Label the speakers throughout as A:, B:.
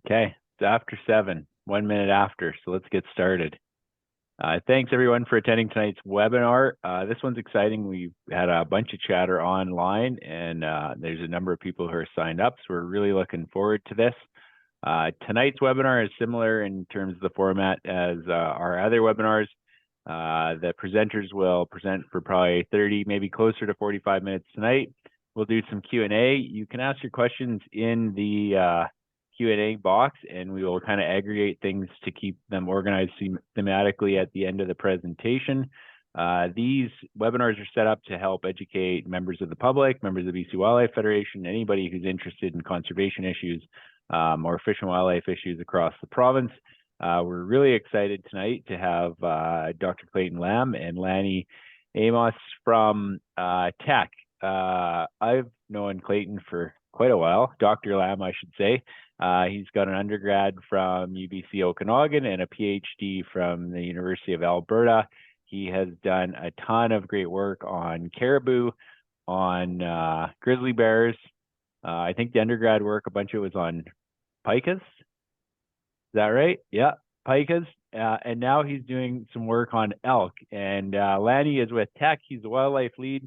A: Okay, it's after 7, 1 minute after, so let's get started. Thanks everyone for attending tonight's webinar. This one's exciting. We've had a bunch of chatter online and there's a number of people who are signed up, so we're really looking forward to this. Tonight's webinar is similar in terms of the format as our other webinars. The presenters will present for probably 30, maybe closer to 45 minutes tonight. We'll do some Q&A. You can ask your questions in the Q&A box, and we will kind of aggregate things to keep them organized thematically at the end of the presentation. These webinars are set up to help educate members of the public, members of the BC Wildlife Federation, anybody who's interested in conservation issues or fish and wildlife issues across the province. We're really excited tonight to have Dr. Clayton Lamb and Lanny Amos from Tech. I've known Clayton for quite a while, Dr. Lamb, I should say. He's got an undergrad from UBC Okanagan and a PhD from the University of Alberta. He has done a ton of great work on caribou, on grizzly bears. I think the undergrad work, a bunch of it was on pikas. Is that right? Yeah, pikas. And now he's doing some work on elk. And Lanny is with Tech. He's the wildlife lead.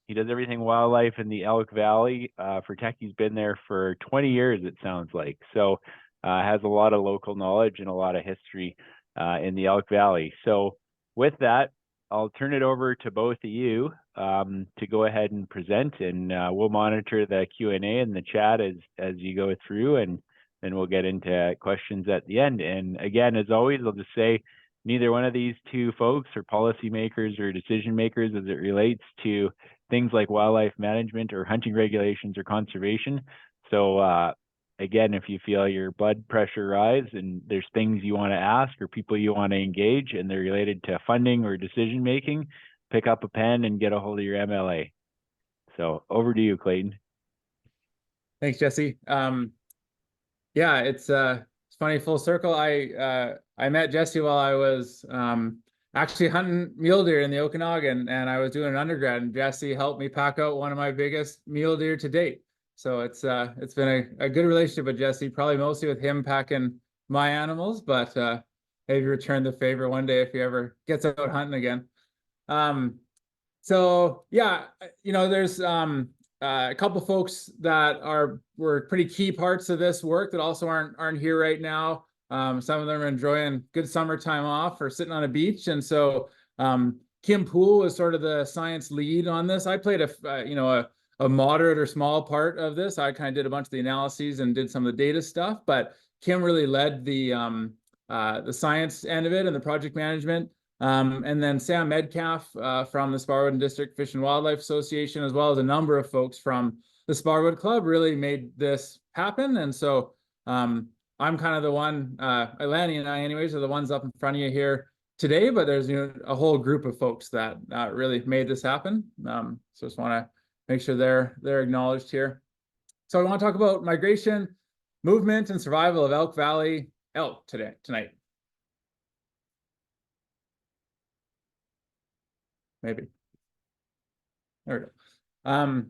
A: He does everything wildlife in the Elk Valley. For Tech, he's been there for 20 years, it sounds like. So has a lot of local knowledge and a lot of history in the Elk Valley. So with that, I'll turn it over to both of you to go ahead and present, and we'll monitor the Q&A and the chat as you go through, and then we'll get into questions at the end. And again, as always, I'll just say neither one of these two folks are policymakers or decision makers as it relates to things like wildlife management or hunting regulations or conservation. So again, if you feel your blood pressure rise and there's things you want to ask or people you want to engage and they're related to funding or decision making, pick up a pen and get a hold of your MLA. So over to you, Clayton.
B: Thanks, Jesse. Yeah, it's funny, full circle. I met Jesse while I was actually hunting mule deer in the Okanagan, and I was doing an undergrad, and Jesse helped me pack out one of my biggest mule deer to date. So it's been a good relationship with Jesse, probably mostly with him packing my animals, but maybe return the favor one day if he ever gets out hunting again. So yeah, there's a couple folks that were pretty key parts of this work that also aren't here right now. Some of them are enjoying good summertime off or sitting on a beach. And so Kim Poole was sort of the science lead on this. I played a moderate or small part of this. I kind of did a bunch of the analyses and did some of the data stuff, but Kim really led the science end of it and the project management. And then Sam Medcalf from the Sparwood District Fish and Wildlife Association, as well as a number of folks from the Sparwood Club, really made this happen. And so I'm kind of the one, Lanny and I anyways, are the ones up in front of you here today, but there's a whole group of folks that really made this happen. So just want to make sure they're acknowledged here. So I want to talk about migration, movement, and survival of Elk Valley elk tonight. Maybe. There we go.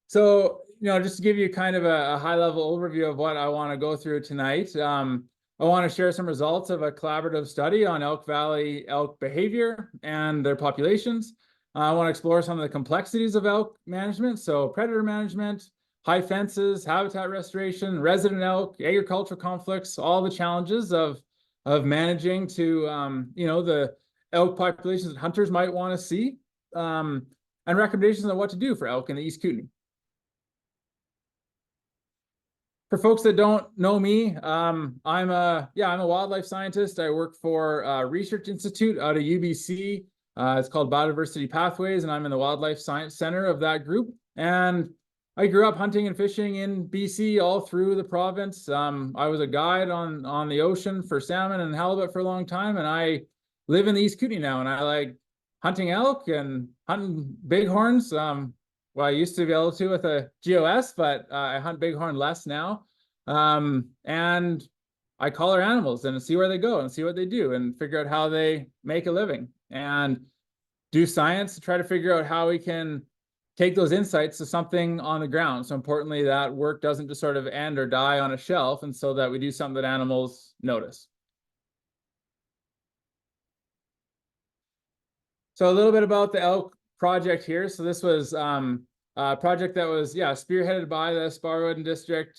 B: So, just to give you kind of a high-level overview of what I want to go through tonight, I want to share some results of a collaborative study on Elk Valley elk behavior and their populations. I want to explore some of the complexities of elk management, so predator management, high fences, habitat restoration, resident elk, agricultural conflicts, all the challenges of managing to, the elk populations that hunters might want to see, and recommendations on what to do for elk in the East Kootenay. For folks that don't know me, I'm a wildlife scientist. I work for a research institute out of UBC. It's called Biodiversity Pathways, and I'm in the Wildlife Science Center of that group. And I grew up hunting and fishing in BC all through the province. I was a guide on the ocean for salmon and halibut for a long time, and I live in the East Kootenay now, and I like hunting elk and hunting bighorns. Well, I used to be able to with a GOS, but I hunt bighorn less now. And I collar animals and see where they go and see what they do and figure out how they make a living and do science to try to figure out how we can take those insights to something on the ground. So importantly, that work doesn't just sort of end or die on a shelf, and so that we do something that animals notice. So a little bit about the elk project here. So this was a project that was, spearheaded by the Sparwood District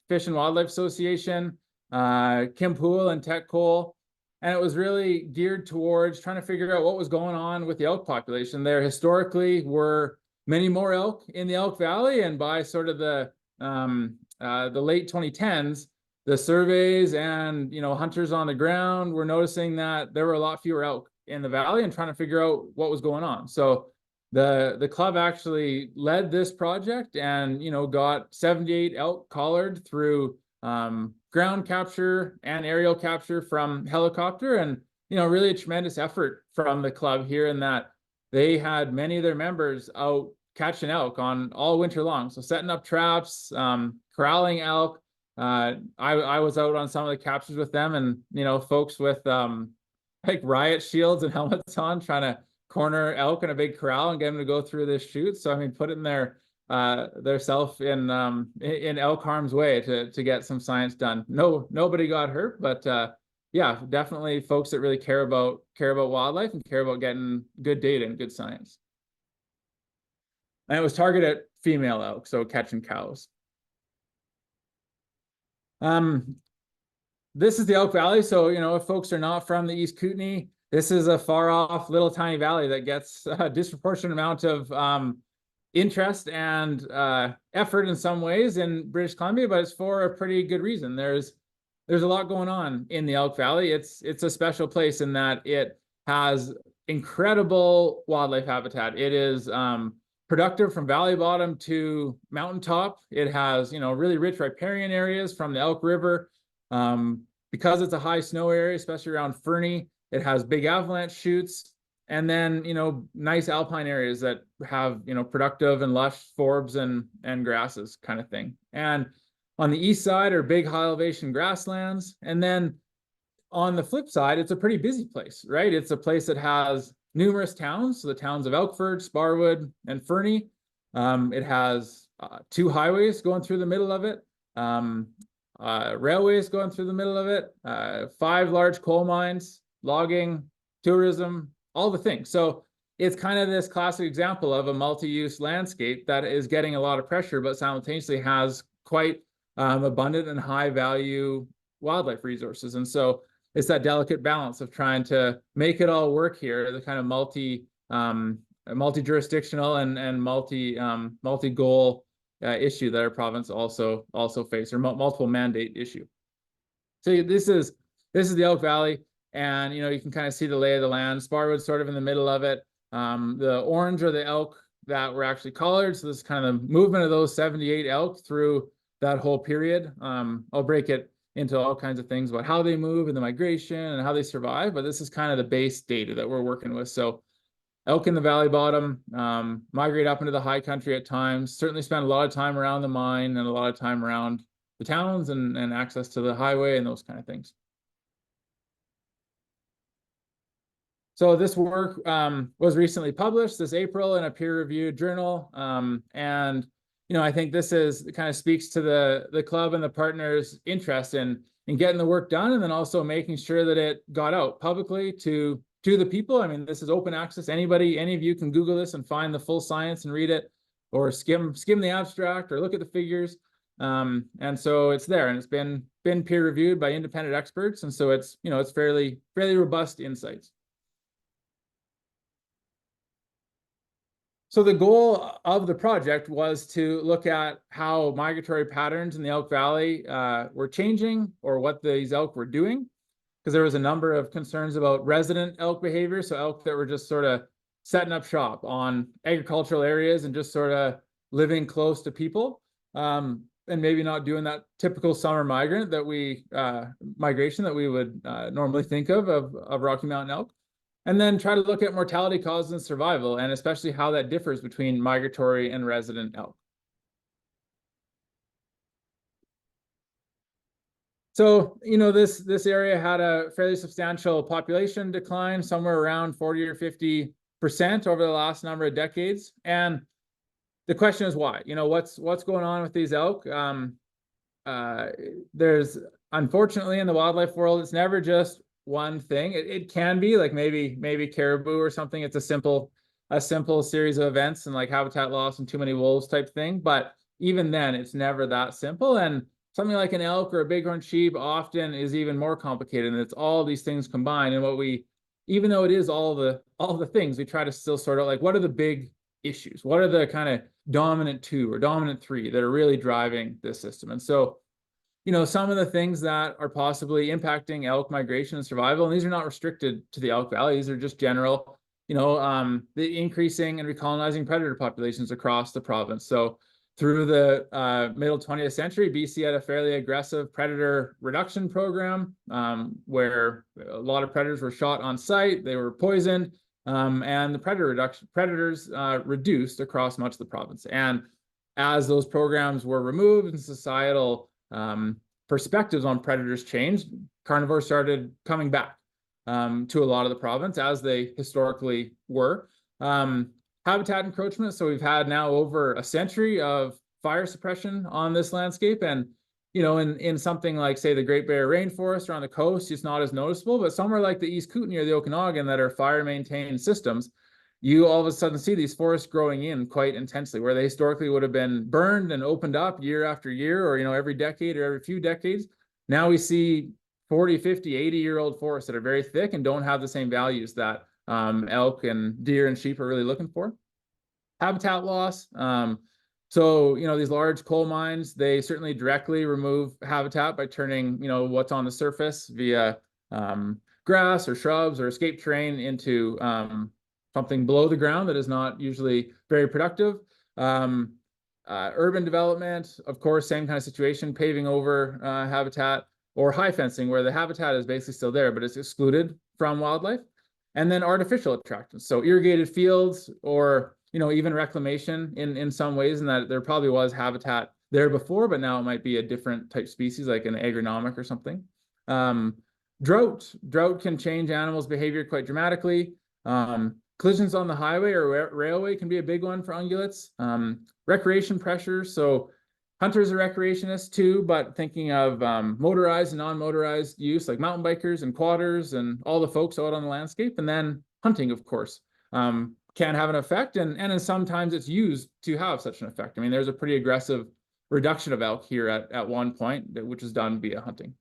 B: Fish and Wildlife Association, Kim Poole and Tech Cole. And it was really geared towards trying to figure out what was going on with the elk population. There historically were many more elk in the Elk Valley, and by sort of the late 2010s, the surveys and hunters on the ground were noticing that there were a lot fewer elk in the valley and trying to figure out what was going on. So the club actually led this project and got 78 elk collared through ground capture and aerial capture from helicopter, and really a tremendous effort from the club here in that they had many of their members out catching elk on all winter long. So setting up traps, corralling elk. I was out on some of the captures with them, and folks with like riot shields and helmets on trying to corner elk in a big corral and get them to go through this chute. So I mean, putting their self in elk harm's way to get some science done. Nobody got hurt, but yeah, definitely folks that really care about wildlife and care about getting good data and good science. And it was targeted at female elk, so catching cows. This is the Elk Valley. So, if folks are not from the East Kootenay, this is a far off little tiny valley that gets a disproportionate amount of interest and effort in some ways in British Columbia, but it's for a pretty good reason. There's a lot going on in the Elk Valley. It's a special place in that it has incredible wildlife habitat. It is productive from valley bottom to mountaintop. It has really rich riparian areas from the Elk River. Because it's a high snow area, especially around Fernie, it has big avalanche chutes, and then nice alpine areas that have productive and lush forbs and grasses kind of thing. And on the east side are big high elevation grasslands, and then on the flip side, it's a pretty busy place, right? It's a place that has numerous towns, so the towns of Elkford, Sparwood, and Fernie. It has 2 highways going through the middle of it. Railways going through the middle of it, 5 large coal mines, logging, tourism, all the things. So it's kind of this classic example of a multi-use landscape that is getting a lot of pressure, but simultaneously has quite abundant and high value wildlife resources. And so it's that delicate balance of trying to make it all work here, the kind of multi-jurisdictional and multi-goal issue that our province also face, or multiple mandate issue. So this is the Elk Valley, and you can kind of see the lay of the land. Sparwood's sort of in the middle of it. The orange are the elk that were actually collared. So this is kind of the movement of those 78 elk through that whole period. I'll break it into all kinds of things about how they move and the migration and how they survive, but this is kind of the base data that we're working with. So elk in the valley bottom, migrate up into the high country at times, certainly spend a lot of time around the mine and a lot of time around the towns and access to the highway and those kind of things. So this work was recently published this April in a peer-reviewed journal. And I think this kind of speaks to the club and the partners' interest in getting the work done, and then also making sure that it got out publicly to the people. I mean, this is open access. Any of you can Google this and find the full science and read it, or skim the abstract or look at the figures. And so it's there, and it's been peer reviewed by independent experts. And so it's, it's fairly robust insights. So the goal of the project was to look at how migratory patterns in the Elk Valley were changing, or what these elk were doing, because there was a number of concerns about resident elk behavior. So elk that were just sort of setting up shop on agricultural areas and just sort of living close to people, and maybe not doing that typical summer migration that we would normally think of Rocky Mountain elk. And then try to look at mortality causes and survival, and especially how that differs between migratory and resident elk. So, this area had a fairly substantial population decline, somewhere around 40 or 50% over the last number of decades. And the question is why? What's going on with these elk? There's, unfortunately, in the wildlife world, it's never just one thing. It can be like maybe caribou or something. It's a simple series of events and like habitat loss and too many wolves type thing. But even then, it's never that simple. And something like an elk or a bighorn sheep often is even more complicated. And it's all these things combined. And even though it is all the things, we try to still sort out like, what are the big issues? What are the kind of dominant two or dominant three that are really driving this system? And so, some of the things that are possibly impacting elk migration and survival, and these are not restricted to the Elk Valley, these are just general, the increasing and recolonizing predator populations across the province. So through the middle 20th century, BC had a fairly aggressive predator reduction program where a lot of predators were shot on site, they were poisoned, and the predators reduced across much of the province. And as those programs were removed and societal perspectives on predators changed, carnivores started coming back to a lot of the province as they historically were. Habitat encroachment. So we've had now over a century of fire suppression on this landscape. And, in something like, say, the Great Barrier Rainforest or on the coast, it's not as noticeable. But somewhere like the East Kootenay or the Okanagan that are fire maintained systems, you all of a sudden see these forests growing in quite intensely, where they historically would have been burned and opened up year after year, or, every decade or every few decades. Now we see 40, 50, 80-year-old forests that are very thick and don't have the same values that elk and deer and sheep are really looking for. Habitat loss. So, these large coal mines, they certainly directly remove habitat by turning, what's on the surface via grass or shrubs or escape terrain into something below the ground that is not usually very productive. Urban development, of course, same kind of situation, paving over habitat, or high fencing where the habitat is basically still there, but it's excluded from wildlife. And then artificial attractants. So irrigated fields or, even reclamation in some ways, in that there probably was habitat there before, but now it might be a different type species like an agronomic or something. Drought can change animals' behavior quite dramatically. Collisions on the highway or railway can be a big one for ungulates. Recreation pressure. So hunters are recreationists too, but thinking of motorized and non-motorized use like mountain bikers and quadders and all the folks out on the landscape. And then hunting, of course, can have an effect. And sometimes it's used to have such an effect. I mean, there's a pretty aggressive reduction of elk here at one point, which is done via hunting.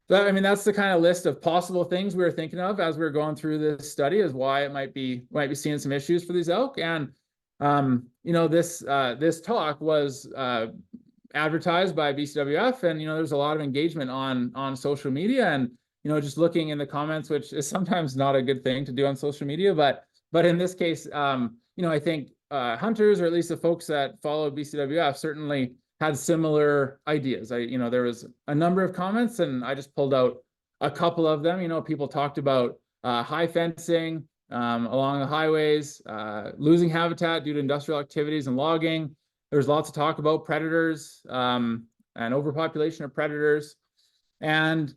B: So, that's the kind of list of possible things we were thinking of as we were going through this study, is why it might be seeing some issues for these elk. And this talk was advertised by BCWF, and there's a lot of engagement on social media, and just looking in the comments, which is sometimes not a good thing to do on social media, but in this case, I think hunters, or at least the folks that follow BCWF, certainly had similar ideas. There was a number of comments, and I just pulled out a couple of them. People talked about high fencing along the highways, losing habitat due to industrial activities and logging. There's lots of talk about predators and overpopulation of predators, and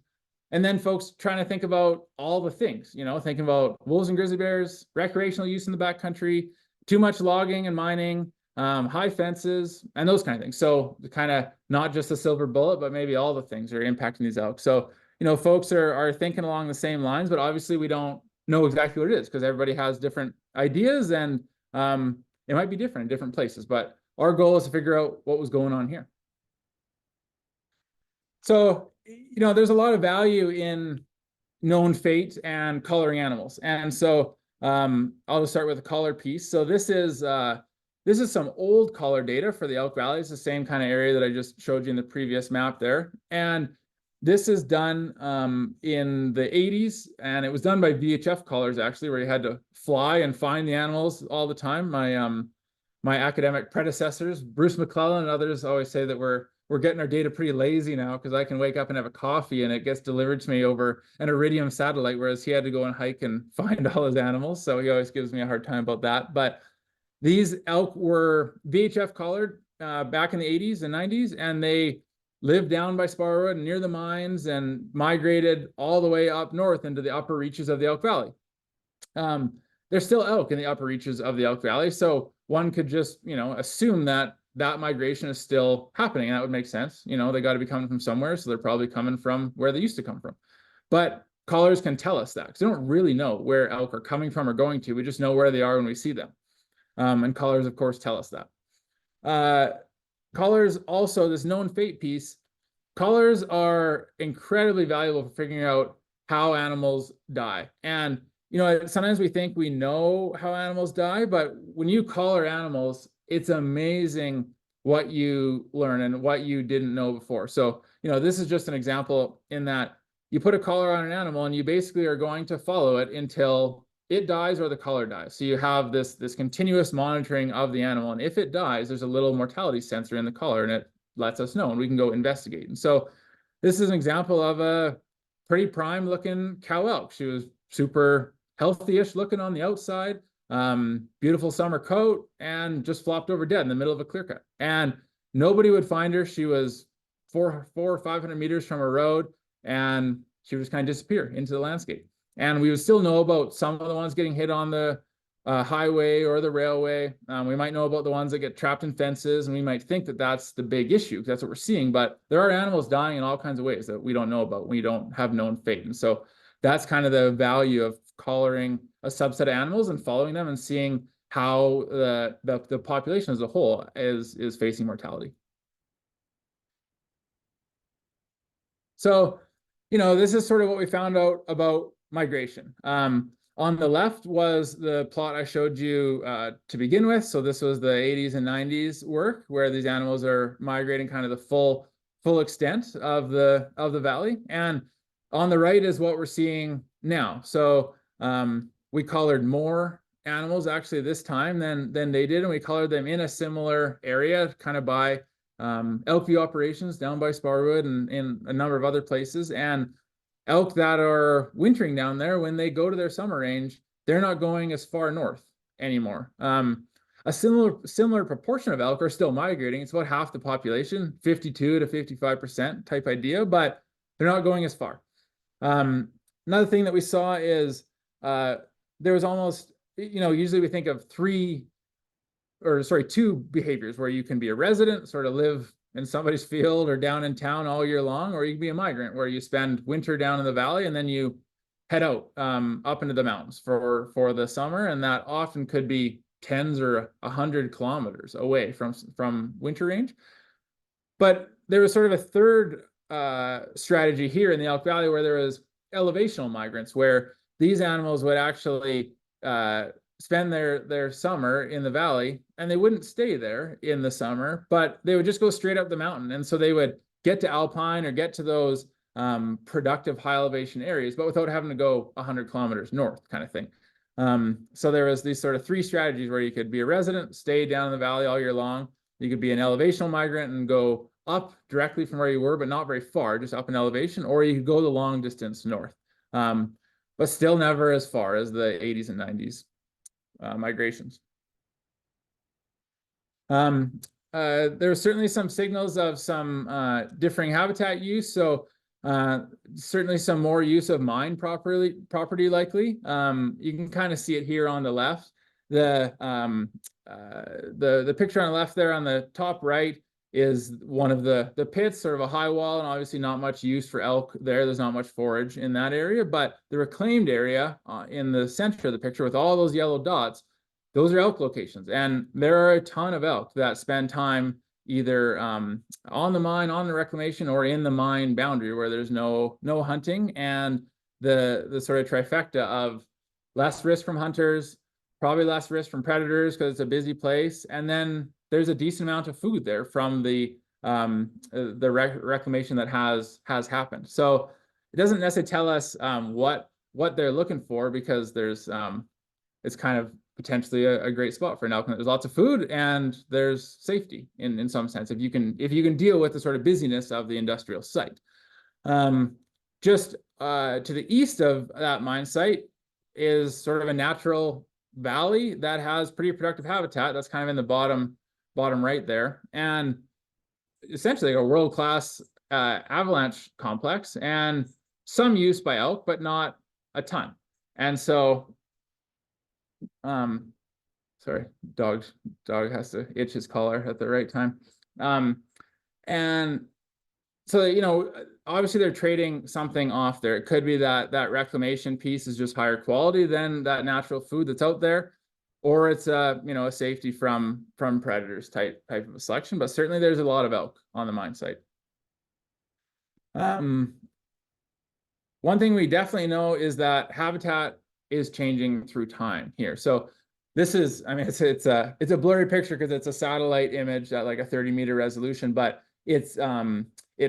B: then folks trying to think about all the things, thinking about wolves and grizzly bears, recreational use in the backcountry, too much logging and mining, high fences, and those kind of things. So kind of not just a silver bullet, but maybe all the things are impacting these elk. So, folks are thinking along the same lines, but obviously we don't know exactly what it is, because everybody has different ideas, and it might be different in different places. But our goal is to figure out what was going on here. So, there's a lot of value in known fate and coloring animals. And so I'll just start with the color piece. So this is some old color data for the Elk Valley. It's the same kind of area that I just showed you in the previous map there. And this is done in the 80s, and it was done by VHF collars, actually, where you had to fly and find the animals all the time. My academic predecessors, Bruce McClellan and others, always say that we're getting our data pretty lazy now, because I can wake up and have a coffee and it gets delivered to me over an Iridium satellite, whereas he had to go and hike and find all his animals. So he always gives me a hard time about that. But these elk were VHF collared back in the 80s and 90s, and they lived down by Sparwood and near the mines and migrated all the way up north into the upper reaches of the Elk Valley. There's still elk in the upper reaches of the Elk Valley. So one could just, assume that migration is still happening. And that would make sense. They got to be coming from somewhere, so they're probably coming from where they used to come from. But collars can tell us that, because they don't really know where elk are coming from or going to. We just know where they are when we see them. And collars, of course, tell us that. Collars also, this known fate piece, collars are incredibly valuable for figuring out how animals die. And sometimes we think we know how animals die, but when you collar animals, it's amazing what you learn and what you didn't know before. So, this is just an example in that you put a collar on an animal and you basically are going to follow it until it dies or the collar dies. So you have this continuous monitoring of the animal. And if it dies, there's a little mortality sensor in the collar and it lets us know, and we can go investigate. And so this is an example of a pretty prime looking cow elk. She was super healthy-ish looking on the outside, beautiful summer coat, and just flopped over dead in the middle of a clear cut. And nobody would find her. She was 400 or 500 meters from a road, and she would just kind of disappear into the landscape. And we would still know about some of the ones getting hit on the highway or the railway. We might know about the ones that get trapped in fences, and we might think that that's the big issue because that's what we're seeing. But there are animals dying in all kinds of ways that we don't know about. We don't have known fate. And so that's kind of the value of collaring a subset of animals and following them and seeing how the population as a whole is facing mortality. So, this is sort of what we found out about migration. On the left was the plot I showed you to begin with. So this was the 80s and 90s work where these animals are migrating kind of the full extent of the valley. And on the right is what we're seeing now. So we collared more animals actually this time than they did, and we collared them in a similar area, kind of by elk view operations down by Sparwood and in a number of other places. And elk that are wintering down there, when they go to their summer range, they're not going as far north anymore. A similar proportion of elk are still migrating. It's about half the population, 52 to 55% type idea, but they're not going as far. Another thing that we saw is there was almost, usually we think of two behaviors where you can be a resident, sort of live in somebody's field or down in town all year long, or you can be a migrant where you spend winter down in the valley and then you head out up into the mountains for the summer. And that often could be tens or 100 kilometers away from winter range. But there was sort of a third strategy here in the Elk Valley where there was elevational migrants, where these animals would actually spend their summer in the valley, and they wouldn't stay there in the summer, but they would just go straight up the mountain. And so they would get to alpine or get to those productive high elevation areas, but without having to go 100 kilometers north kind of thing. So there was these sort of three strategies where you could be a resident, stay down in the valley all year long. You could be an elevational migrant and go up directly from where you were, but not very far, just up in elevation, or you could go the long distance north, but still never as far as the 80s and 90s migrations. There were certainly some signals of some differing habitat use. So certainly some more use of mine property likely. You can kind of see it here on the left. The picture on the left there on the top right is one of the pits, sort of a high wall, and obviously not much use for elk there. There's not much forage in that area, but the reclaimed area in the center of the picture with all those yellow dots, those are elk locations. And there are a ton of elk that spend time either on the mine, on the reclamation, or in the mine boundary where there's no hunting, and the sort of trifecta of less risk from hunters, probably less risk from predators because it's a busy place, and then there's a decent amount of food there from the reclamation that has happened. So it doesn't necessarily tell us what they're looking for, because there's it's kind of potentially a great spot for an elk. There's lots of food and there's safety in some sense if you can deal with the sort of busyness of the industrial site. Just to the east of that mine site is sort of a natural valley that has pretty productive habitat. That's kind of in the bottom right there, and essentially a world-class avalanche complex and some use by elk, but not a ton. And so Sorry, dog has to itch his collar at the right time. And so, you know, obviously they're trading something off there. It could be that that reclamation piece is just higher quality than that natural food that's out there, or it's a, you know, a safety from predators type of a selection. But certainly there's a lot of elk on the mine site. One thing we definitely know is that habitat is changing through time here. So this is, I mean, it's a blurry picture because it's a satellite image at like a 30-meter resolution, but its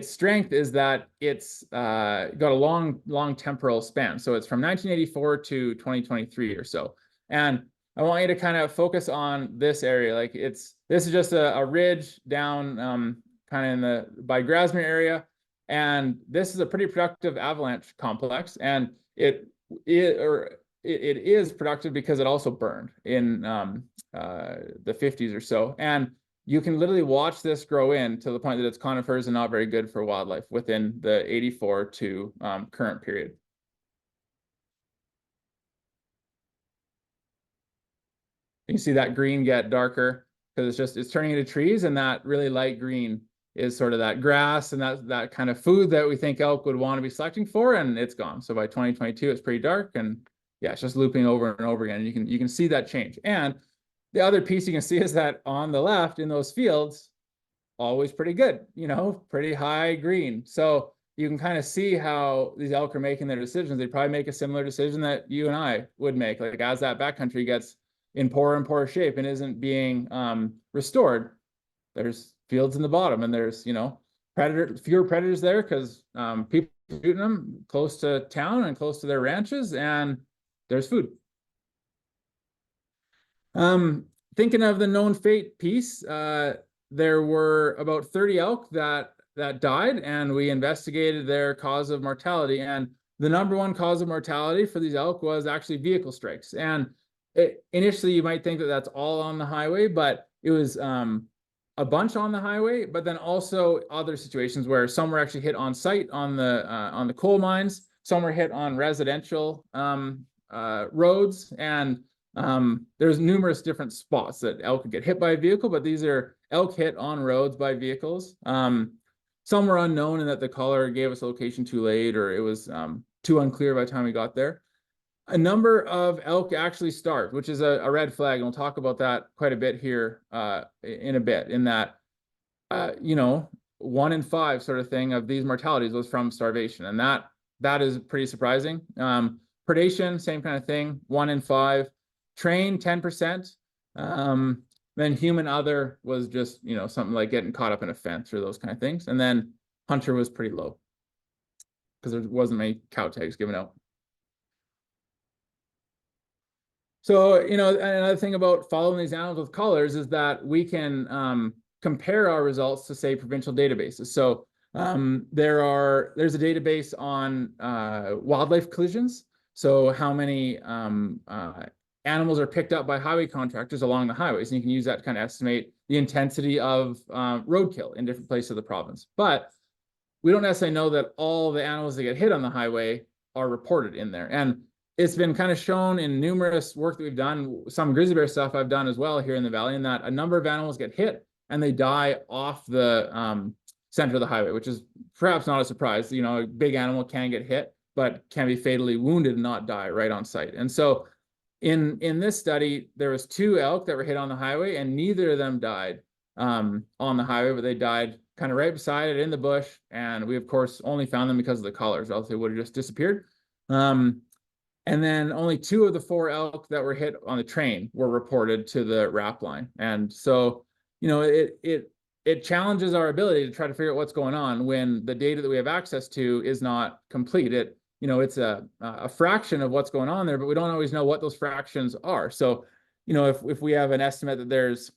B: strength is that it's got a long temporal span. So it's from 1984 to 2023 or so. And I want you to kind of focus on this area. Like this is just a ridge down kind of in the by Grasmere area. And this is a pretty productive avalanche complex. And it is productive because it also burned in the 50s or so. And you can literally watch this grow in to the point that it's conifers and not very good for wildlife within the 84 to current period. You can see that green get darker because it's turning into trees, and that really light green is sort of that grass and that kind of food that we think elk would want to be selecting for, and it's gone. So by 2022, it's pretty dark, and yeah, it's just looping over and over again. And you can see that change. And the other piece you can see is that on the left in those fields, always pretty good, you know, pretty high green. So you can kind of see how these elk are making their decisions. They probably make a similar decision that you and I would make. Like as that backcountry gets in poorer and poorer shape and isn't being restored, there's fields in the bottom, and there's, you know, fewer predators there because people are shooting them close to town and close to their ranches, and there's food. Thinking of the known fate piece, there were about 30 elk that died, and we investigated their cause of mortality. And the number one cause of mortality for these elk was actually vehicle strikes. And initially, you might think that that's all on the highway, but it was a bunch on the highway, but then also other situations where some were actually hit on site on the coal mines, some were hit on residential roads, and there's numerous different spots that elk could get hit by a vehicle, but these are elk hit on roads by vehicles. Some were unknown in that the caller gave us a location too late, or it was too unclear by the time we got there. A number of elk actually starved, which is a red flag, and we'll talk about that quite a bit here in a bit, in that, you know, 1 in 5 sort of thing of these mortalities was from starvation, and that is pretty surprising. Predation, same kind of thing, 1 in 5. Train, 10%. Then human other was just, you know, something like getting caught up in a fence or those kind of things. And then hunter was pretty low because there wasn't many cow tags given out. So, you know, another thing about following these animals with collars is that we can compare our results to, say, provincial databases. So there's a database on wildlife collisions. So how many animals are picked up by highway contractors along the highways, and you can use that to kind of estimate the intensity of roadkill in different places of the province. But we don't necessarily know that all the animals that get hit on the highway are reported in there. And it's been kind of shown in numerous work that we've done, some grizzly bear stuff I've done as well here in the valley, in that a number of animals get hit and they die off the center of the highway, which is perhaps not a surprise. You know, a big animal can get hit, but can be fatally wounded and not die right on site. And so in this study, there was 2 elk that were hit on the highway, and neither of them died on the highway, but they died kind of right beside it in the bush. And we, of course, only found them because of the collars, else they would have just disappeared. And then only 2 of the 4 elk that were hit on the train were reported to the RAP line. And so, you know, it challenges our ability to try to figure out what's going on when the data that we have access to is not complete. You know, it's a fraction of what's going on there, but we don't always know what those fractions are. So, you know, if we have an estimate that there's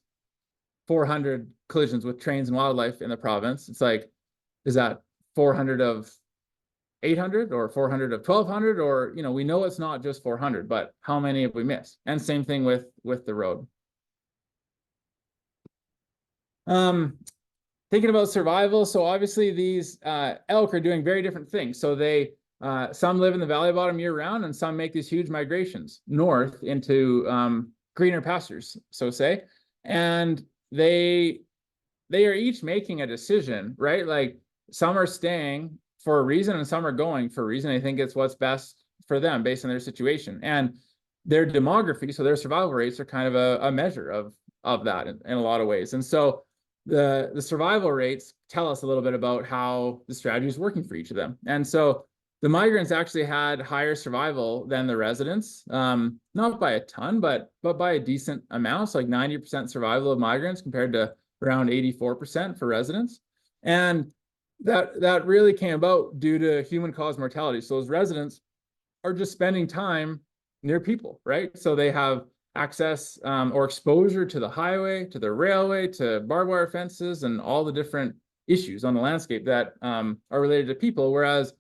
B: 400 collisions with trains and wildlife in the province, it's like, is that 400 of 800 or 400 of 1200? Or, you know, we know it's not just 400, but how many have we missed? And same thing with the road. Thinking about survival, so obviously these elk are doing very different things. So they some live in the valley bottom year round, and some make these huge migrations north into greener pastures, so say, and they are each making a decision, right? Like some are staying for a reason and some are going for a reason. I think it's what's best for them based on their situation and their demography. So their survival rates are kind of a measure of that in a lot of ways. And so the survival rates tell us a little bit about how the strategy is working for each of them. And so the migrants actually had higher survival than the residents, not by a ton, but by a decent amount. So like 90% survival of migrants compared to around 84% for residents. And that really came about due to human-caused mortality. So those residents are just spending time near people, right? So they have access or exposure to the highway, to the railway, to barbed wire fences, and all the different issues on the landscape that are related to people, whereas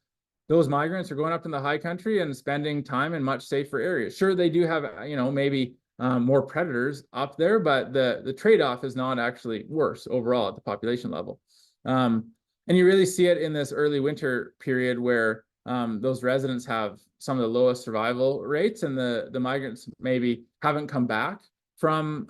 B: those migrants are going up in the high country and spending time in much safer areas. Sure, they do have, maybe more predators up there, but the trade-off is not actually worse overall at the population level. And you really see it in this early winter period where those residents have some of the lowest survival rates, and the migrants maybe haven't come back from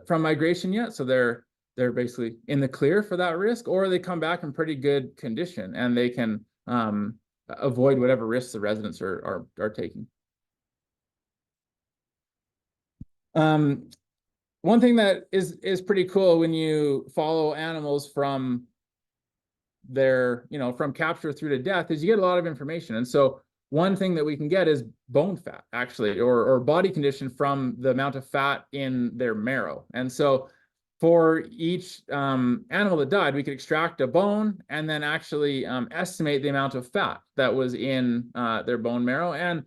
B: migration yet, so they're basically in the clear for that risk, or they come back in pretty good condition and they can avoid whatever risks the residents are taking. One thing that is pretty cool when you follow animals from their, from capture through to death is you get a lot of information. And so one thing that we can get is bone fat, actually, or body condition from the amount of fat in their marrow. And so for each animal that died, we could extract a bone and then actually estimate the amount of fat that was in their bone marrow. And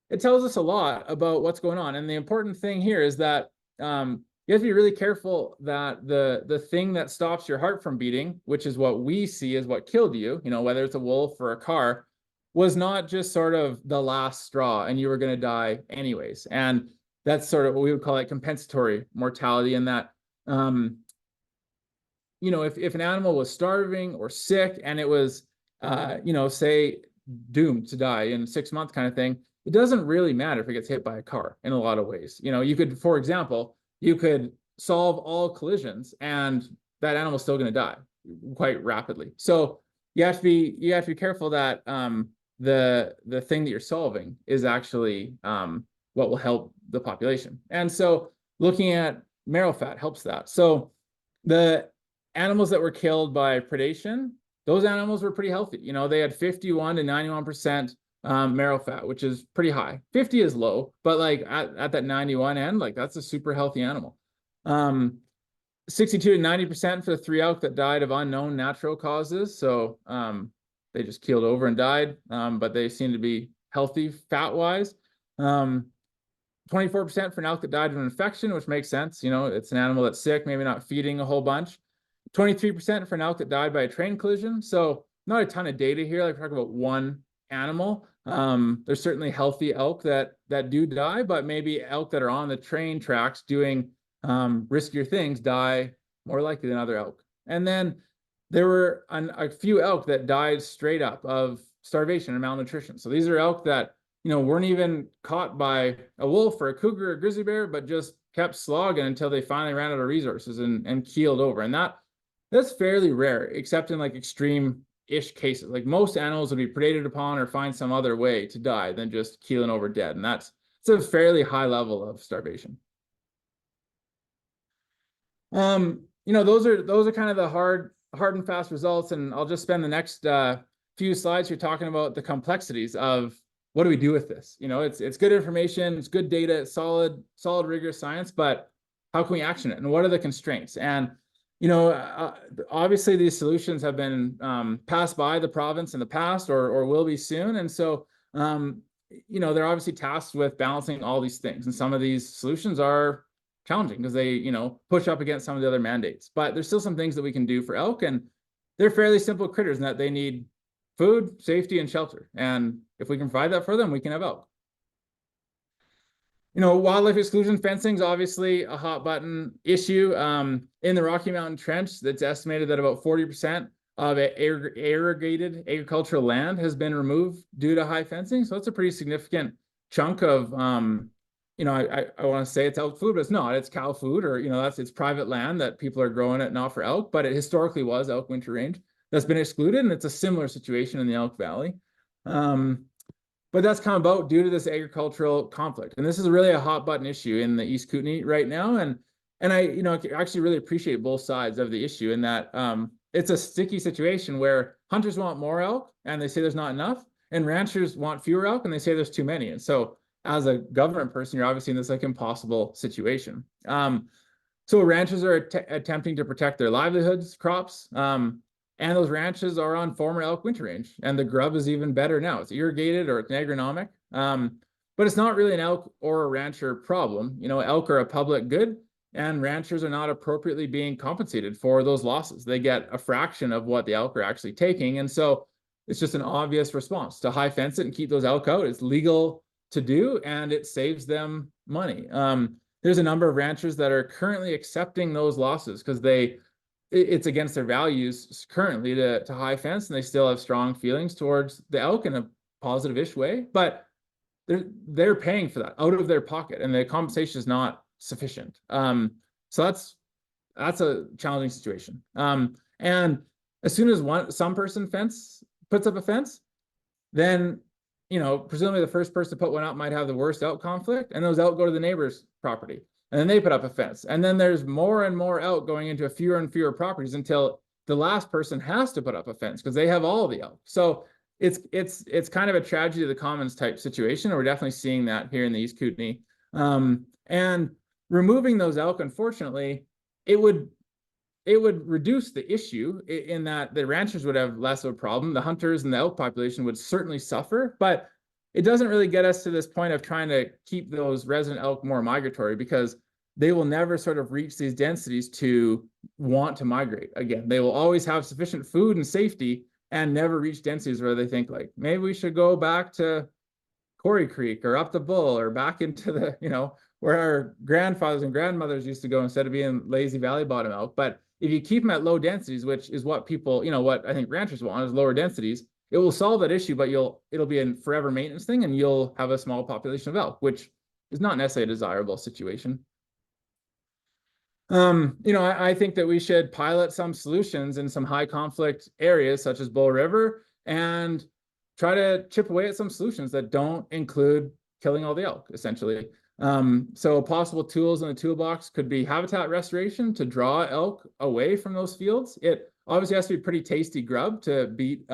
B: it tells us a lot about what's going on. And the important thing here is that you have to be really careful that the thing that stops your heart from beating, which is what we see as what killed you, whether it's a wolf or a car, was not just sort of the last straw and you were going to die anyways. And that's sort of what we would call it compensatory mortality, in that if an animal was starving or sick and it was say doomed to die in 6 months kind of thing, it doesn't really matter if it gets hit by a car in a lot of ways. You could, for example, you could solve all collisions and that animal's still going to die quite rapidly. So you have to be careful that the thing that you're solving is actually what will help the population. And so looking at marrow fat helps that. So the animals that were killed by predation, those animals were pretty healthy. They had 51 to 91% marrow fat, which is pretty high. 50 is low, but like at that 91 end, like that's a super healthy animal. 62 to 90% for the 3 elk that died of unknown natural causes. So they just keeled over and died, but they seem to be healthy fat-wise. 24% for an elk that died of an infection, which makes sense. It's an animal that's sick, maybe not feeding a whole bunch. 23% for an elk that died by a train collision. So not a ton of data here. Like we're talking about one animal. There's certainly healthy elk that do die, but maybe elk that are on the train tracks doing riskier things die more likely than other elk. And then there were a few elk that died straight up of starvation and malnutrition. So these are elk that weren't even caught by a wolf or a cougar or a grizzly bear, but just kept slogging until they finally ran out of resources and keeled over. And that's fairly rare, except in like extreme-ish cases. Like most animals would be predated upon or find some other way to die than just keeling over dead. And it's a fairly high level of starvation. Those are kind of the hard and fast results. And I'll just spend the next few slides here talking about the complexities of what do we do with this? It's good information, it's good data, it's solid, rigorous science, but how can we action it? And what are the constraints? And obviously these solutions have been passed by the province in the past or will be soon. And so, they're obviously tasked with balancing all these things. And some of these solutions are challenging because they, push up against some of the other mandates. But there's still some things that we can do for elk, and they're fairly simple critters in that they need food, safety, and shelter. And if we can provide that for them, we can have elk. Wildlife exclusion fencing is obviously a hot button issue. In the Rocky Mountain Trench, that's estimated that about 40% of irrigated agricultural land has been removed due to high fencing. So that's a pretty significant chunk of you know, I want to say it's elk food, but it's not. It's cow food, or you know, it's private land that people are growing it not for elk, but it historically was elk winter range that's been excluded, and it's a similar situation in the Elk Valley. But that's come about due to this agricultural conflict, and this is really a hot button issue in the East Kootenay right now. And I, you know, actually really appreciate both sides of the issue in that it's a sticky situation where hunters want more elk and they say there's not enough, and ranchers want fewer elk and they say there's too many. And so as a government person, you're obviously in this like impossible situation. So ranchers are attempting to protect their livelihoods, crops, and those ranches are on former elk winter range, and the grub is even better now. It's irrigated or it's agronomic, but it's not really an elk or a rancher problem. You know, elk are a public good, and ranchers are not appropriately being compensated for those losses. They get a fraction of what the elk are actually taking, and so it's just an obvious response to high fence it and keep those elk out. It's legal to do, and it saves them money. There's a number of ranchers that are currently accepting those losses because it's against their values currently to high fence, and they still have strong feelings towards the elk in a positive-ish way, but they're paying for that out of their pocket, and the compensation is not sufficient. So that's a challenging situation. And as soon as some person puts up a fence, then, you know, presumably the first person to put one up might have the worst elk conflict, and those elk go to the neighbor's property, and then they put up a fence, and then there's more and more elk going into fewer and fewer properties until the last person has to put up a fence because they have all the elk. So it's kind of a tragedy of the commons type situation, and we're definitely seeing that here in the East Kootenay. And removing those elk, unfortunately, it would reduce the issue in that the ranchers would have less of a problem. The hunters and the elk population would certainly suffer, but it doesn't really get us to this point of trying to keep those resident elk more migratory, because they will never sort of reach these densities to want to migrate again. They will always have sufficient food and safety and never reach densities where they think like, maybe we should go back to Quarry Creek or up the Bull or back into the, you know, where our grandfathers and grandmothers used to go instead of being lazy valley bottom elk. But if you keep them at low densities, which is what people, you know, what I think ranchers want is lower densities, it will solve that issue, but it'll be a forever maintenance thing, and you'll have a small population of elk, which is not necessarily a desirable situation. You know, I think that we should pilot some solutions in some high conflict areas such as Bull River and try to chip away at some solutions that don't include killing all the elk, essentially. So possible tools in the toolbox could be habitat restoration to draw elk away from those fields. It obviously has to be pretty tasty grub to beat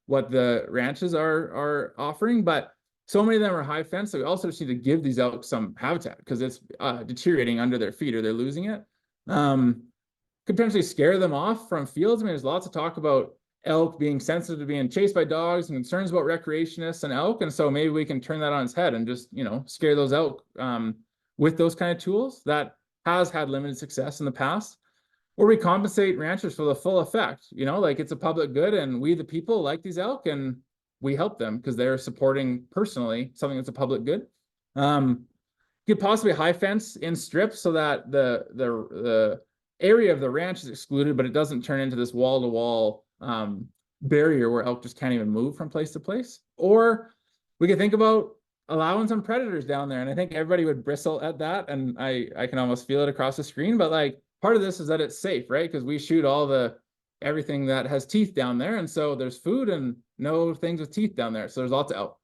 B: what the ranches are offering, but so many of them are high fence, so we also just need to give these elk some habitat because it's deteriorating under their feet, or they're losing it. Could potentially scare them off from fields. I mean, there's lots of talk about elk being sensitive to being chased by dogs and concerns about recreationists and elk, and so maybe we can turn that on its head and just, you know, scare those elk with those kind of tools. That has had limited success in the past. Or we compensate ranchers for the full effect, you know, like it's a public good and we the people like these elk and we help them because they're supporting personally something that's a public good. Could possibly high fence in strips so that the area of the ranch is excluded, but it doesn't turn into this wall-to-wall barrier where elk just can't even move from place to place. Or we could think about allowing some predators down there, and I think everybody would bristle at that, and I can almost feel it across the screen, but like part of this is that it's safe, right? Because we shoot everything that has teeth down there, and so there's food and no things with teeth down there, so there's lots of elk.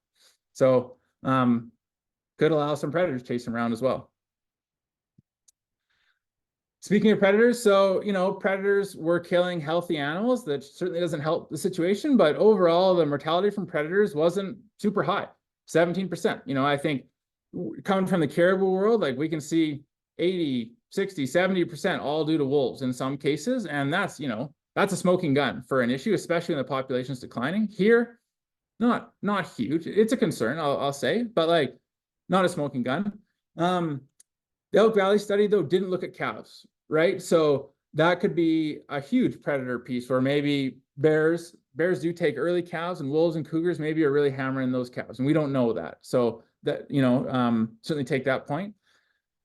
B: So could allow some predators chasing around as well. Speaking of predators, so, you know, predators were killing healthy animals. That certainly doesn't help the situation, but overall, the mortality from predators wasn't super high, 17%. You know, I think coming from the caribou world, like we can see 80, 60, 70% all due to wolves in some cases. And that's, you know, that's a smoking gun for an issue, especially when the population is declining. Here, not huge. It's a concern, I'll say, but like not a smoking gun. The Elk Valley study, though, didn't look at cows, right? So that could be a huge predator piece where maybe bears do take early cows, and wolves and cougars maybe are really hammering those cows, and we don't know that. So that, you know, certainly take that point.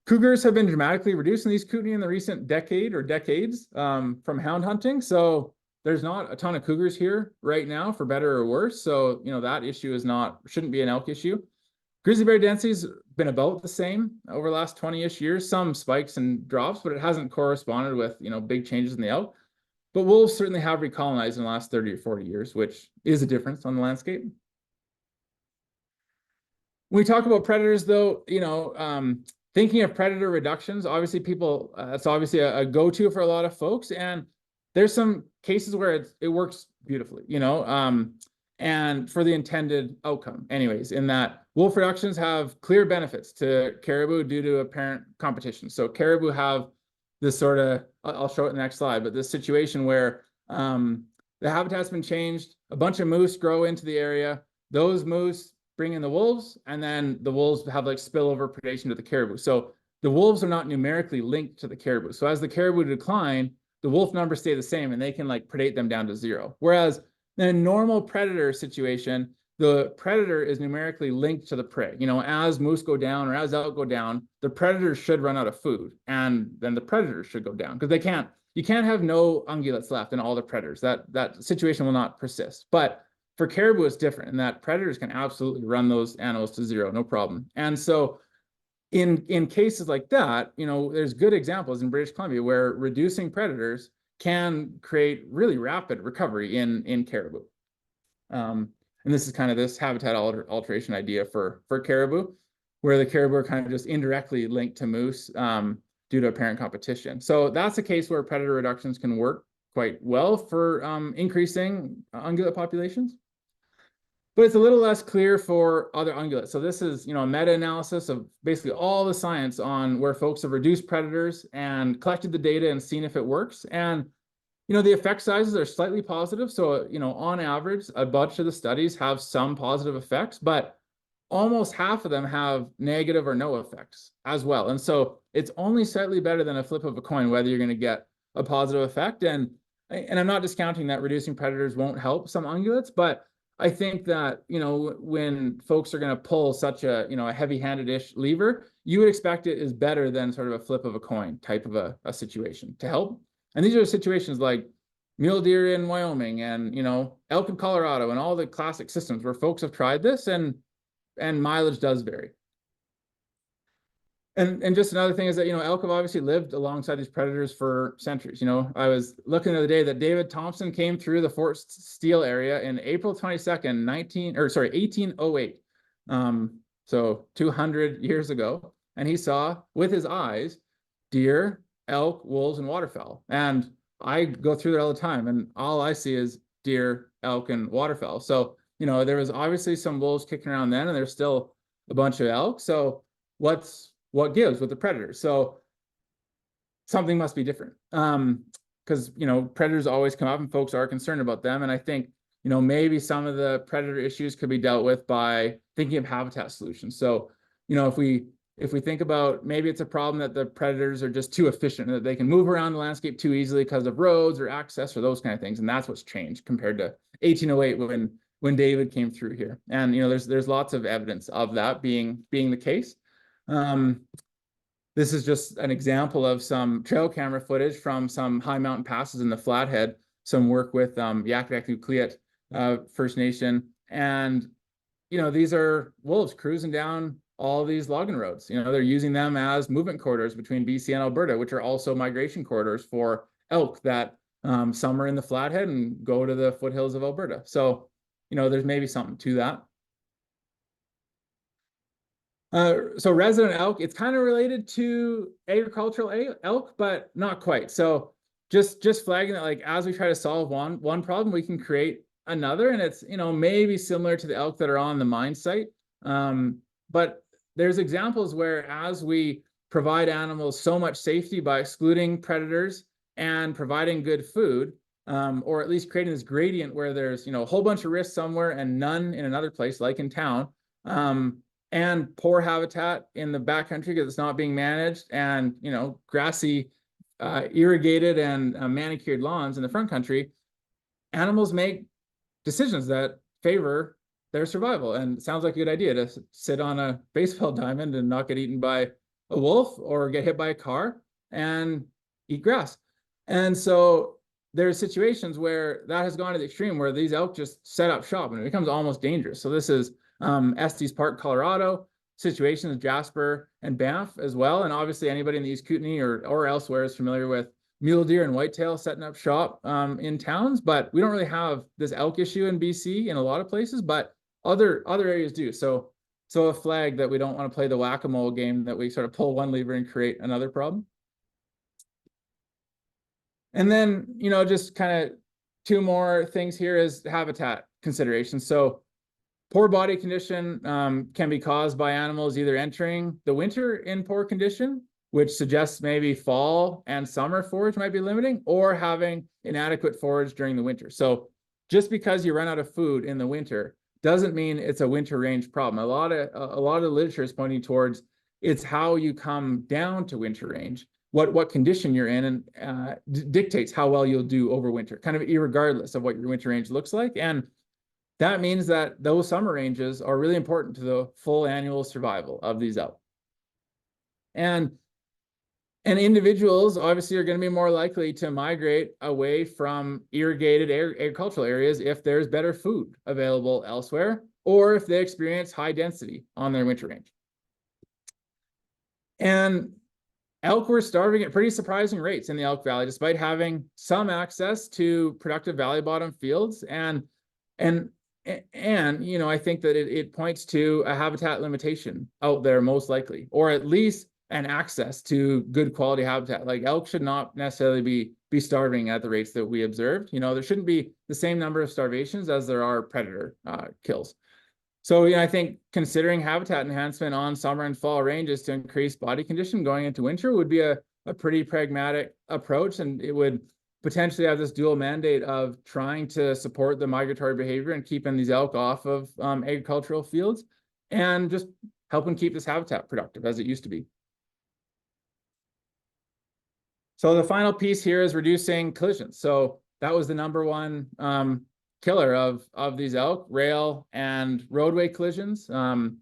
B: Cougars have been dramatically reduced in the East Kootenay in the recent decade or decades from hound hunting. So there's not a ton of cougars here right now, for better or worse. So, you know, that issue shouldn't be an elk issue. Grizzly bear density's been about the same over the last 20-ish years, some spikes and drops, but it hasn't corresponded with, big changes in the elk. But wolves certainly have recolonized in the last 30 or 40 years, which is a difference on the landscape. When we talk about predators, though, thinking of predator reductions, obviously people, it's obviously a go-to for a lot of folks. And there's some cases where it works beautifully, and for the intended outcome anyways, in that wolf reductions have clear benefits to caribou due to apparent competition. So caribou have this sort of, I'll show it in the next slide, but this situation where the habitat's been changed, a bunch of moose grow into the area, those moose bring in the wolves, and then the wolves have like spillover predation to the caribou. So the wolves are not numerically linked to the caribou. So as the caribou decline, the wolf numbers stay the same and they can like predate them down to 0. Whereas in a normal predator situation, the predator is numerically linked to the prey. As moose go down or as elk go down, the predators should run out of food, and then the predators should go down, because you can't have no ungulates left in all the predators. That situation will not persist. But for caribou, it's different in that predators can absolutely run those animals to 0, no problem. And so in cases like that, there's good examples in British Columbia where reducing predators can create really rapid recovery in caribou. And this is kind of this habitat alteration idea for caribou, where the caribou are kind of just indirectly linked to moose due to apparent competition. So that's a case where predator reductions can work quite well for increasing ungulate populations. But it's a little less clear for other ungulates. So this is, a meta-analysis of basically all the science on where folks have reduced predators and collected the data and seen if it works. And, the effect sizes are slightly positive. So, on average, a bunch of the studies have some positive effects, but almost half of them have negative or no effects as well. And so it's only slightly better than a flip of a coin whether you're going to get a positive effect. And I'm not discounting that reducing predators won't help some ungulates, but I think that, when folks are going to pull such a, a heavy-handed-ish lever, you would expect it is better than sort of a flip of a coin type of a situation to help. And these are situations like mule deer in Wyoming and, elk in Colorado and all the classic systems where folks have tried this, and mileage does vary. And just another thing is that, elk have obviously lived alongside these predators for centuries. I was looking the other day that David Thompson came through the Fort Steele area in April 22nd, 1808. So 200 years ago. And he saw with his eyes deer, elk, wolves, and waterfowl. And I go through there all the time, and all I see is deer, elk, and waterfowl. So, there was obviously some wolves kicking around then, and there's still a bunch of elk. So what gives with the predators? So something must be different. Because, predators always come up and folks are concerned about them. And I think, maybe some of the predator issues could be dealt with by thinking of habitat solutions. So, if we think about maybe it's a problem that the predators are just too efficient, that they can move around the landscape too easily because of roads or access or those kind of things. And that's what's changed compared to 1808 when David came through here. And, there's lots of evidence of that being the case. This is just an example of some trail camera footage from some high mountain passes in the Flathead, some work with Yakavik First Nation. And, these are wolves cruising down all these logging roads. They're using them as movement corridors between BC and Alberta, which are also migration corridors for elk that some are in the Flathead and go to the foothills of Alberta. So, there's maybe something to that. So resident elk, it's kind of related to agricultural elk, but not quite. So just flagging that, like, as we try to solve one problem, we can create another, and it's, maybe similar to the elk that are on the mine site. But there's examples where as we provide animals so much safety by excluding predators and providing good food, or at least creating this gradient where there's, a whole bunch of risks somewhere and none in another place, like in town, and poor habitat in the backcountry because it's not being managed, and, grassy, irrigated and manicured lawns in the front country, animals make decisions that favor their survival. And it sounds like a good idea to sit on a baseball diamond and not get eaten by a wolf or get hit by a car and eat grass. And so there's situations where that has gone to the extreme where these elk just set up shop and it becomes almost dangerous. So this is Estes Park, Colorado. situations, Jasper and Banff as well. And obviously anybody in the East Kootenay or elsewhere is familiar with mule deer and whitetail setting up shop in towns, but we don't really have this elk issue in BC in a lot of places, but other areas do. So a flag that we don't want to play the whack-a-mole game that we sort of pull one lever and create another problem. And then, you know, just kind of two more things here is habitat considerations. So poor body condition can be caused by animals either entering the winter in poor condition, which suggests maybe fall and summer forage might be limiting, or having inadequate forage during the winter. So just because you run out of food in the winter doesn't mean it's a winter range problem. A lot of the literature is pointing towards it's how you come down to winter range, what condition you're in, and dictates how well you'll do over winter, kind of irregardless of what your winter range looks like. And that means that those summer ranges are really important to the full annual survival of these elk. And individuals obviously are going to be more likely to migrate away from irrigated agricultural areas if there's better food available elsewhere, or if they experience high density on their winter range. And elk were starving at pretty surprising rates in the Elk Valley, despite having some access to productive valley bottom fields. And you know, I think that it points to a habitat limitation out there, most likely, or at least an access to good quality habitat. Like elk should not necessarily be starving at the rates that we observed. You know, there shouldn't be the same number of starvations as there are predator kills. So, you know, I think considering habitat enhancement on summer and fall ranges to increase body condition going into winter would be a pretty pragmatic approach, and it would potentially have this dual mandate of trying to support the migratory behavior and keeping these elk off of agricultural fields, and just helping keep this habitat productive as it used to be. So the final piece here is reducing collisions. So that was the number one killer of these elk, rail and roadway collisions. You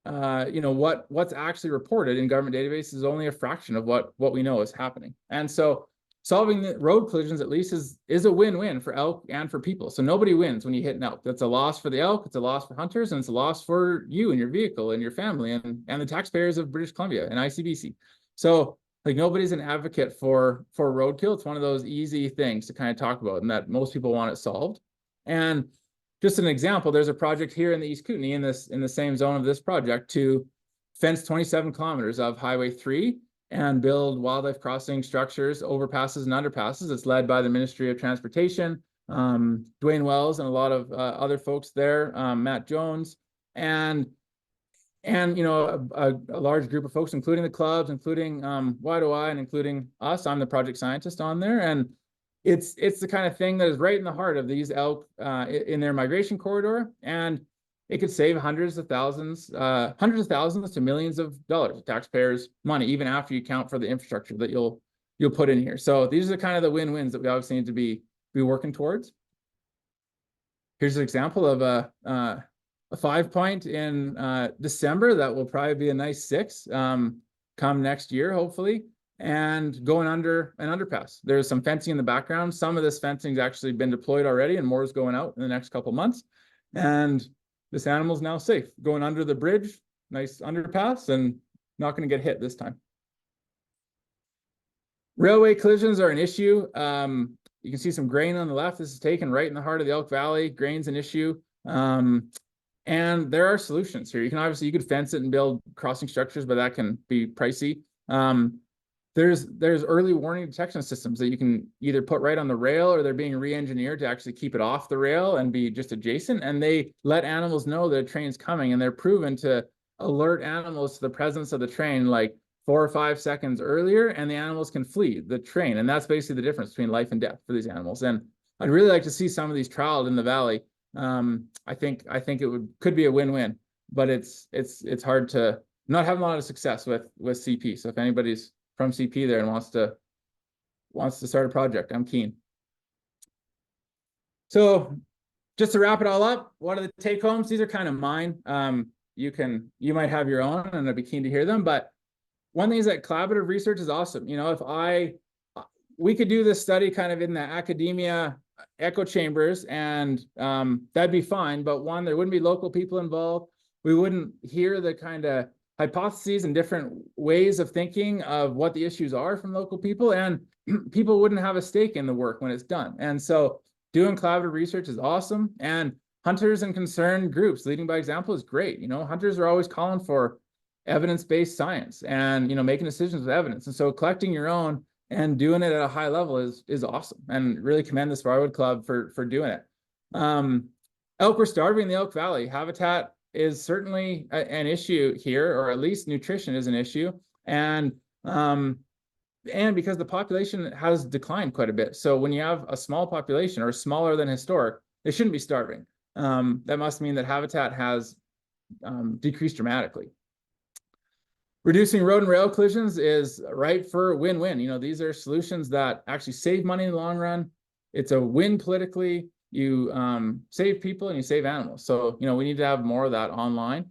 B: know, what's actually reported in government databases is only a fraction of what we know is happening. And so solving the road collisions at least is a win-win for elk and for people. So nobody wins when you hit an elk. That's a loss for the elk, it's a loss for hunters, and it's a loss for you and your vehicle and your family and the taxpayers of British Columbia and ICBC. So like nobody's an advocate for roadkill. It's one of those easy things to kind of talk about and that most people want it solved. And just an example, there's a project here in the East Kootenay in the same zone of this project to fence 27 kilometers of Highway 3 and build wildlife crossing structures, overpasses and underpasses. It's led by the Ministry of Transportation, Dwayne Wells and a lot of other folks there, Matt Jones, and you know, a large group of folks, including the clubs, including Y2Y, and including us. I'm the project scientist on there, and it's the kind of thing that is right in the heart of these elk in their migration corridor, and it could save hundreds of thousands to millions of dollars of taxpayers' money, even after you count for the infrastructure that you'll put in here. So these are kind of the win-wins that we obviously need to be working towards. Here's an example of a 5-point in December that will probably be a nice 6 come next year, hopefully, and going under an underpass. There's some fencing in the background. Some of this fencing has actually been deployed already, and more is going out in the next couple months. And this animal's now safe, going under the bridge, nice underpass, and not going to get hit this time. Railway collisions are an issue. You can see some grain on the left. This is taken right in the heart of the Elk Valley. Grain's an issue. And there are solutions here. You could fence it and build crossing structures, but that can be pricey. There's early warning detection systems that you can either put right on the rail, or they're being re-engineered to actually keep it off the rail and be just adjacent. And they let animals know that a train's coming, and they're proven to alert animals to the presence of the train like 4 or 5 seconds earlier, and the animals can flee the train. And that's basically the difference between life and death for these animals. And I'd really like to see some of these trialed in the valley. I think it could be a win-win, but it's hard to not have a lot of success with CP. So if anybody's from CP there and wants to start a project, I'm keen. So just to wrap it all up, what are the take homes? These are kind of mine. You might have your own, and I'd be keen to hear them. But one thing is that collaborative research is awesome. You know, we could do this study kind of in the academia echo chambers, and that'd be fine. But one, there wouldn't be local people involved. we wouldn't hear the kind of hypotheses and different ways of thinking of what the issues are from local people, and people wouldn't have a stake in the work when it's done. And so doing collaborative research is awesome. And hunters and concerned groups leading by example is great. Hunters are always calling for evidence-based science and, making decisions with evidence. And so collecting your own and doing it at a high level is awesome, and really commend the Sparwood Club for doing it. Elk were starving in the Elk Valley. Habitat is certainly an issue here, or at least nutrition is an issue. And because the population has declined quite a bit. So when you have a small population, or smaller than historic, they shouldn't be starving. That must mean that habitat has decreased dramatically. Reducing road and rail collisions is ripe for win-win. These are solutions that actually save money in the long run. It's a win politically. You save people and you save animals. So, we need to have more of that online.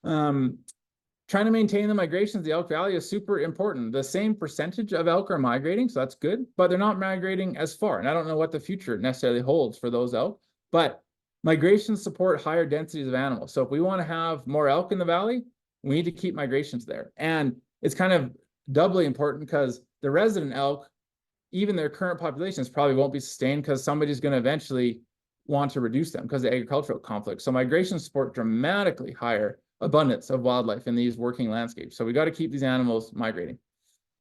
B: Trying to maintain the migrations of the Elk Valley is super important. The same percentage of elk are migrating, so that's good, but they're not migrating as far. And I don't know what the future necessarily holds for those elk, but migrations support higher densities of animals. So if we want to have more elk in the valley, we need to keep migrations there. And it's kind of doubly important because the resident elk, even their current populations, probably won't be sustained because somebody's going to eventually want to reduce them because of the agricultural conflict. So migrations support dramatically higher abundance of wildlife in these working landscapes. So we got to keep these animals migrating.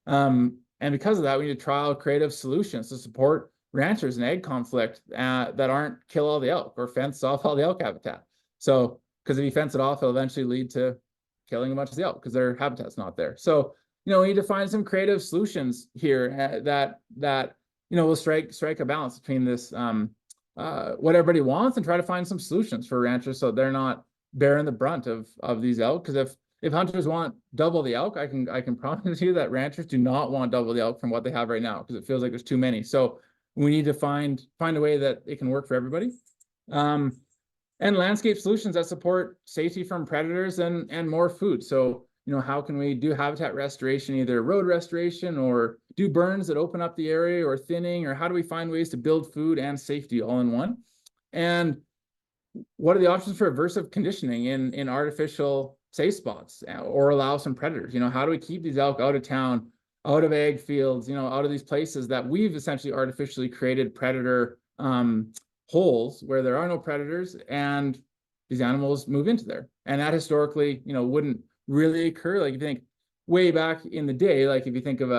B: And because of that, we need to trial creative solutions to support ranchers in ag conflict that aren't kill all the elk or fence off all the elk habitat. So, because if you fence it off, it'll eventually lead to killing a bunch of the elk because their habitat's not there. So, we need to find some creative solutions here that will strike a balance between this what everybody wants and try to find some solutions for ranchers so they're not bearing the brunt of these elk. Because if hunters want double the elk, I can promise you that ranchers do not want double the elk from what they have right now, because it feels like there's too many. So we need to find a way that it can work for everybody. And landscape solutions that support safety from predators and more food. So, how can we do habitat restoration, either road restoration or do burns that open up the area, or thinning, or how do we find ways to build food and safety all in one? And what are the options for aversive conditioning in artificial safe spots, or allow some predators? How do we keep these elk out of town, out of ag fields, out of these places that we've essentially artificially created predator holes where there are no predators, and these animals move into there. And that historically, wouldn't really occur. Like, if you think way back in the day, like if you think of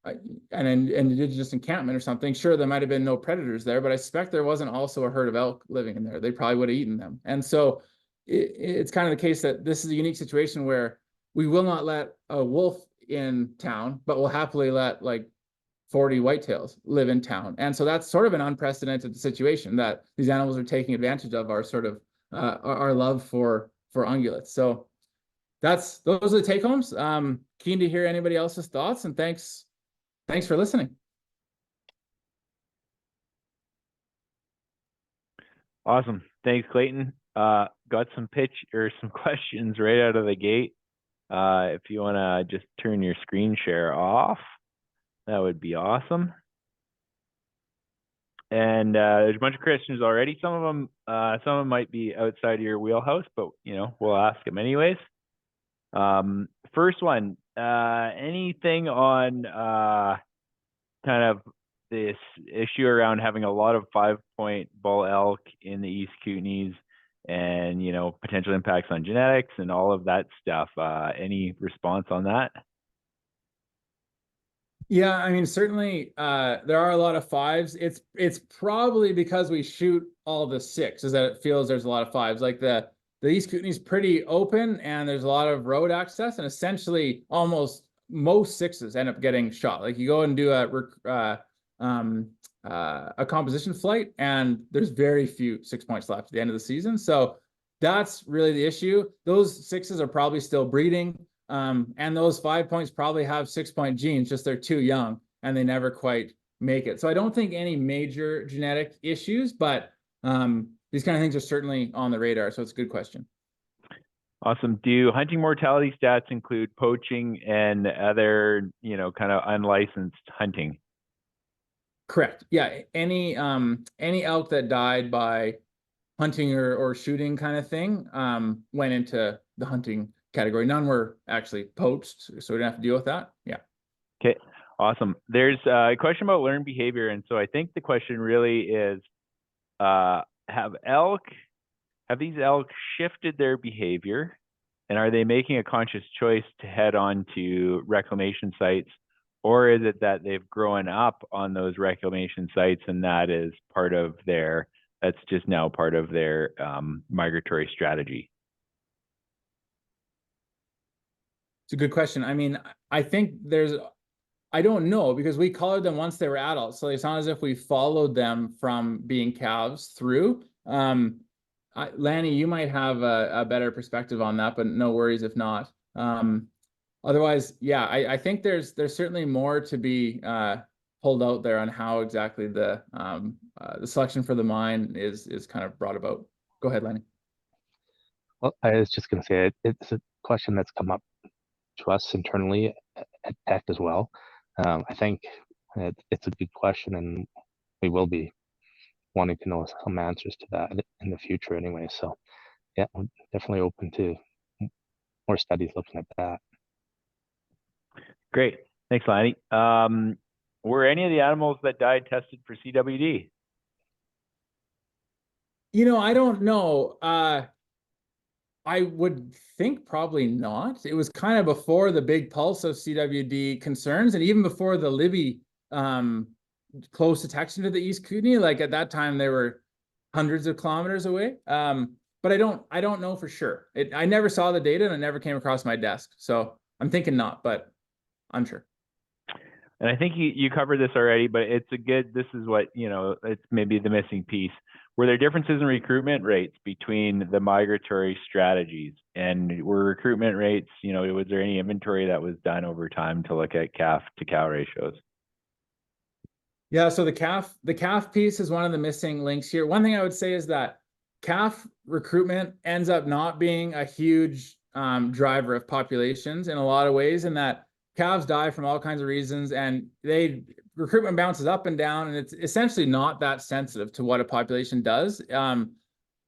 B: an indigenous encampment or something, sure, there might have been no predators there, but I suspect there wasn't also a herd of elk living in there. They probably would have eaten them. And so it's kind of the case that this is a unique situation where we will not let a wolf in town, but we'll happily let like 40 whitetails live in town. And so that's sort of an unprecedented situation that these animals are taking advantage of our sort of our love for ungulates. So those are the take homes. Keen to hear anybody else's thoughts, and thanks for listening.
A: Awesome. Thanks, Clayton. Got some questions right out of the gate. If you want to just turn your screen share off, that would be awesome. And there's a bunch of questions already. Some of them might be outside of your wheelhouse, but we'll ask them anyways. First one, anything on kind of this issue around having a lot of 5-point bull elk in the East Kootenays, and potential impacts on genetics and all of that stuff? Any response on that?
B: Yeah, I mean, certainly there are a lot of 5s. It's probably because we shoot all the 6s that it feels there's a lot of 5s. Like the East Kootenay is pretty open and there's a lot of road access, and essentially most 6s end up getting shot. Like, you go and do a composition flight and there's very few 6 points left at the end of the season. So that's really the issue. Those 6s are probably still breeding. And those 5 points probably have 6-point genes, just they're too young and they never quite make it. So I don't think any major genetic issues, but these kind of things are certainly on the radar. So it's a good question.
A: Awesome. Do hunting mortality stats include poaching and other, kind of unlicensed hunting?
B: Correct. Yeah. Any elk that died by hunting or shooting kind of thing went into the hunting category. None were actually poached, so we didn't have to deal with that. Yeah.
A: Okay, awesome. There's a question about learned behavior, and so I think the question really is, have these elk shifted their behavior, and are they making a conscious choice to head on to reclamation sites, or is it that they've grown up on those reclamation sites and that's just now part of their migratory strategy?
B: It's a good question. I mean, I think I don't know, because we collared them once they were adults. So it's not as if we followed them from being calves through. Lanny, you might have a better perspective on that, but no worries if not. Otherwise, yeah, I think there's certainly more to be pulled out there on how exactly the selection for the mine is kind of brought about. Go ahead, Lanny.
C: Well, I was just going to say it's a question that's come up to us internally at Tech as well. I think it's a good question, and we will be wanting to know some answers to that in the future anyway. So yeah, I'm definitely open to more studies looking at that.
A: Great. Thanks, Lanny. Were any of the animals that died tested for CWD?
B: I don't know. I would think probably not. It was kind of before the big pulse of CWD concerns, and even before the Libby close detection to the East Kootenay. Like at that time, they were hundreds of kilometers away. But I don't know for sure. I never saw the data, and it never came across my desk. So I'm thinking not, but I'm sure.
A: And I think you covered this already, but this is what, it's maybe the missing piece. Were there differences in recruitment rates between the migratory strategies, and were recruitment rates, was there any inventory that was done over time to look at calf to cow ratios?
B: Yeah, so the calf piece is one of the missing links here. One thing I would say is that calf recruitment ends up not being a huge driver of populations in a lot of ways, in that calves die from all kinds of reasons, and recruitment bounces up and down, and it's essentially not that sensitive to what a population does,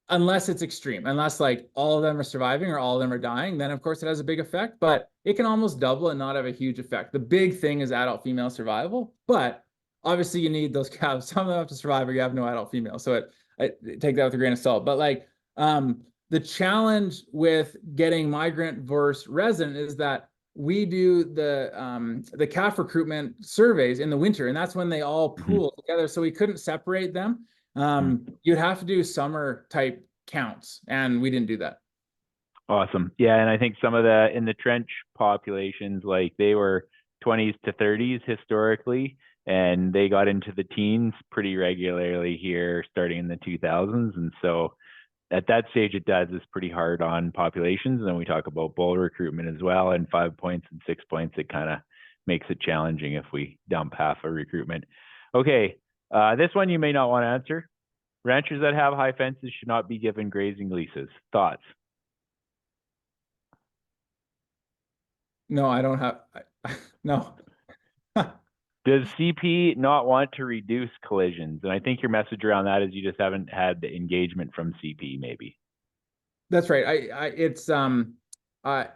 B: unless it's extreme, unless like all of them are surviving or all of them are dying, then of course it has a big effect, but it can almost double and not have a huge effect. The big thing is adult female survival, but obviously you need those calves. Some of them have to survive or you have no adult female. So take that with a grain of salt. But like the challenge with getting migrant versus resident is that we do the calf recruitment surveys in the winter, and that's when they all pool together. So we couldn't separate them. You'd have to do summer type counts, and we didn't do that.
A: Awesome. Yeah, and I think some of in the trench populations, like they were 20s to 30s historically, and they got into the teens pretty regularly here starting in the 2000s. And so at that stage, it's pretty hard on populations. And then we talk about bull recruitment as well, and 5 points and 6 points. It kind of makes it challenging if we dump half a recruitment. Okay, this one you may not want to answer. Ranchers that have high fences should not be given grazing leases. Thoughts?
B: No, I don't have. No.
A: Does CP not want to reduce collisions? And I think your message around that is you just haven't had the engagement from CP, maybe.
B: That's right.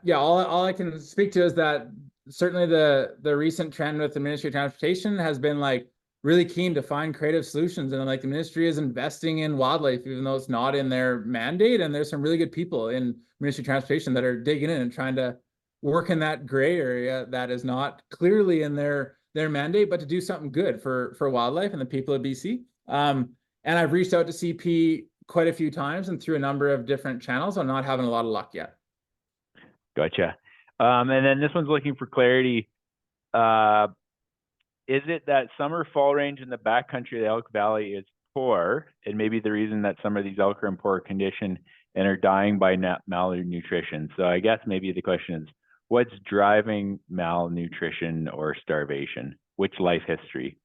B: Yeah, all I can speak to is that certainly the recent trend with the Ministry of Transportation has been like really keen to find creative solutions, and like the ministry is investing in wildlife, even though it's not in their mandate. And there's some really good people in Ministry of Transportation that are digging in and trying to work in that gray area that is not clearly in their mandate, but to do something good for wildlife and the people of BC. And I've reached out to CP quite a few times and through a number of different channels. I'm not having a lot of luck yet.
A: Gotcha. And then this one's looking for clarity. Is it that summer fall range in the backcountry of the Elk Valley is poor, and maybe the reason that some of these elk are in poor condition and are dying by malnutrition? So I guess maybe the question is, what's driving malnutrition or starvation? Which life history?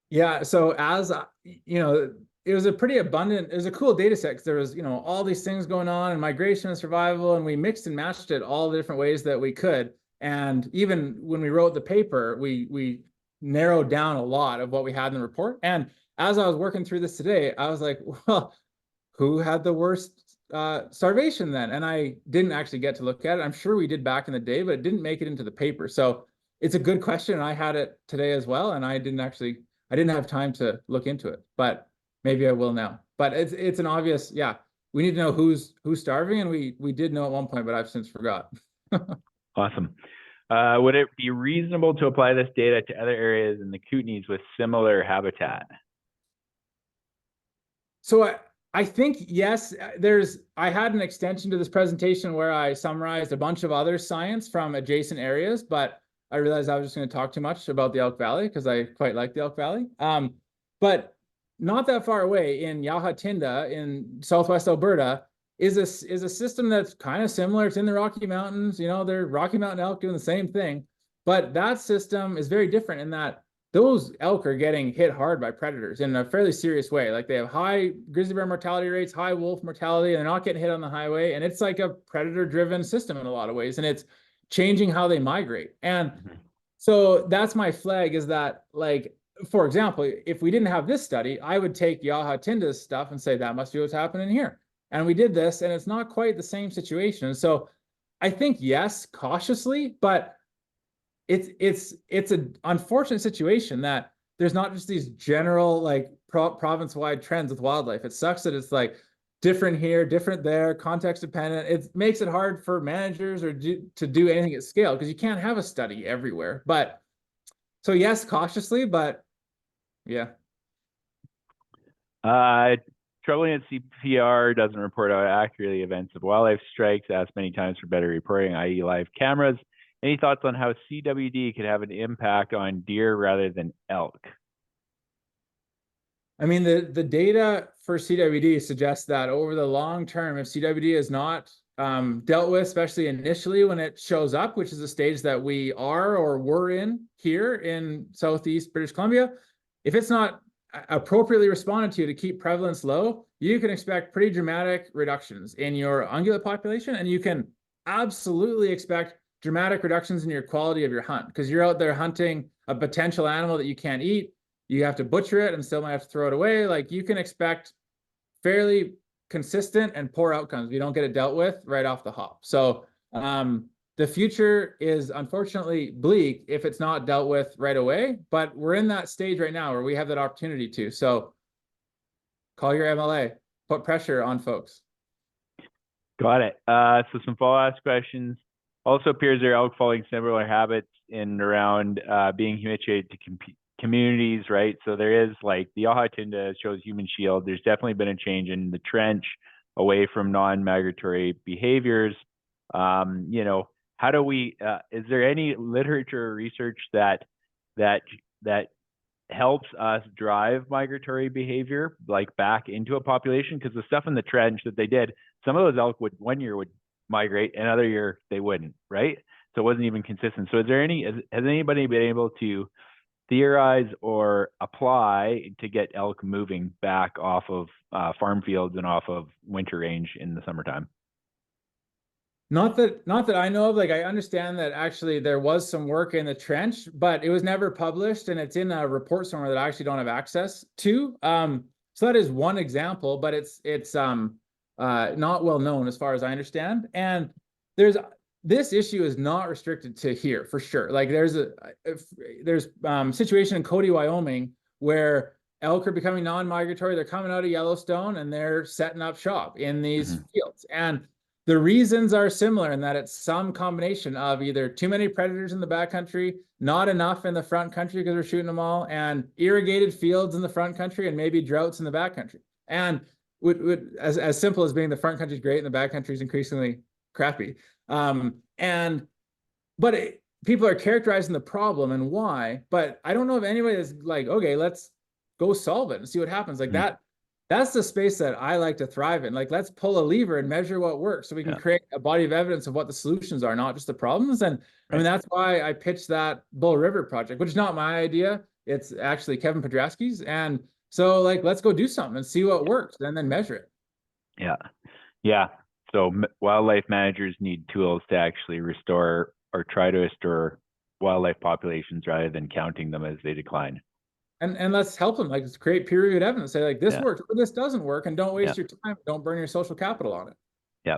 B: Yeah, so as it was a pretty abundant, it was a cool data set because there was, all these things going on, and migration and survival, and we mixed and matched it all the different ways that we could. And even when we wrote the paper, we narrowed down a lot of what we had in the report. And as I was working through this today, I was like, well, who had the worst starvation then? And I didn't actually get to look at it. I'm sure we did back in the day, but it didn't make it into the paper. So it's a good question. I had it today as well, and I didn't have time to look into it, but maybe I will now. But it's an obvious, yeah, we need to know who's starving, and we did know at one point, but I've since forgot.
A: Awesome. Would it be reasonable to apply this data to other areas in the Kootenays with similar habitat?
B: So I think, yes, I had an extension to this presentation where I summarized a bunch of other science from adjacent areas, but I realized I was just going to talk too much about the Elk Valley because I quite like the Elk Valley. But not that far away in Yahatinda in southwest Alberta is a system that's kind of similar. It's in the Rocky Mountains. You know, they're Rocky Mountain elk doing the same thing, but that system is very different in that those elk are getting hit hard by predators in a fairly serious way. Like they have high grizzly bear mortality rates, high wolf mortality, and they're not getting hit on the highway. And it's like a predator-driven system in a lot of ways, and it's changing how they migrate. And so that's my flag, is that, like, for example, if we didn't have this study, I would take Yahatinda's stuff and say that must be what's happening here. And we did this, and it's not quite the same situation. So I think, yes, cautiously, but it's an unfortunate situation that there's not just these general, like, province-wide trends with wildlife. It sucks that it's like different here, different there, context dependent. It makes it hard for managers to do anything at scale because you can't have a study everywhere. But so yes, cautiously, but yeah.
A: Troubling that CPR doesn't report out accurately events of wildlife strikes. Asked many times for better reporting, i.e. live cameras. Any thoughts on how CWD could have an impact on deer rather than elk?
B: I mean, the data for CWD suggests that over the long term, if CWD is not dealt with, especially initially when it shows up, which is a stage that we are or were in here in Southeast British Columbia, if it's not appropriately responded to keep prevalence low, you can expect pretty dramatic reductions in your ungulate population, and you can absolutely expect dramatic reductions in your quality of your hunt because you're out there hunting a potential animal that you can't eat. You have to butcher it and still might have to throw it away. Like, you can expect fairly consistent and poor outcomes if you don't get it dealt with right off the hop. So the future is unfortunately bleak if it's not dealt with right away, but we're in that stage right now where we have that opportunity to. So call your MLA, put pressure on folks.
A: Got it. So some follow-up questions. Also appears there are elk following similar habits in and around being habituated to communities, right? So there is, like, the Yahatinda shows human shield. There's definitely been a change in the trench away from non-migratory behaviors. You know, how do we, is there any literature or research that helps us drive migratory behavior, like, back into a population? Because the stuff in the trench that they did, some of those elk would one year would migrate, another year they wouldn't, right? So it wasn't even consistent. So is there has anybody been able to theorize or apply to get elk moving back off of farm fields and off of winter range in the summertime?
B: Not that I know of. Like, I understand that actually there was some work in the trench, but it was never published, and it's in a report somewhere that I actually don't have access to. So that is one example, but it's not well known as far as I understand. And this issue is not restricted to here for sure. Like, there's situation in Cody, Wyoming, where elk are becoming non-migratory. They're coming out of Yellowstone and they're setting up shop in these fields. And the reasons are similar in that it's some combination of either too many predators in the backcountry, not enough in the front country because we're shooting them all, and irrigated fields in the front country, and maybe droughts in the backcountry. And as simple as being the front country is great and the backcountry is increasingly crappy. People are characterizing the problem and why, but I don't know if anybody is like, okay, let's go solve it and see what happens. Like that's the space that I like to thrive in. Like, let's pull a lever and measure what works so we can create a body of evidence of what the solutions are, not just the problems. And I mean, that's why I pitched that Bull River project, which is not my idea. It's actually Kevin Podrasky's. And so, like, let's go do something and see what works and then measure it.
A: Yeah. So wildlife managers need tools to actually restore or try to restore wildlife populations rather than counting them as they decline.
B: And let's help them, like, let's create peer-reviewed evidence, say like this
A: Yeah.
B: works or this doesn't work, and don't waste
A: Yeah.
B: your time, don't burn your social capital on it.
A: Yeah.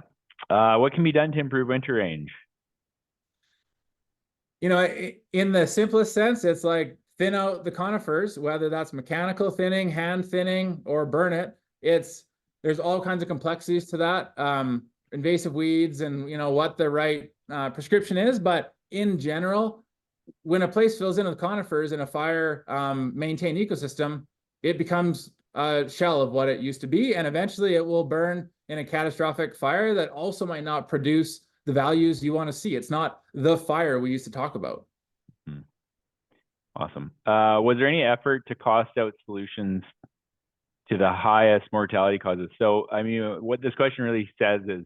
A: What can be done to improve winter range?
B: You know, in the simplest sense, it's like thin out the conifers, whether that's mechanical thinning, hand thinning, or burn it. There's all kinds of complexities to that, invasive weeds, and you know what the right prescription is. But in general, when a place fills in with conifers in a fire maintained ecosystem, it becomes a shell of what it used to be, and eventually it will burn in a catastrophic fire that also might not produce the values you want to see. It's not the fire we used to talk about.
A: Awesome. Was there any effort to cost out solutions to the highest mortality causes? So, I mean, what this question really says is,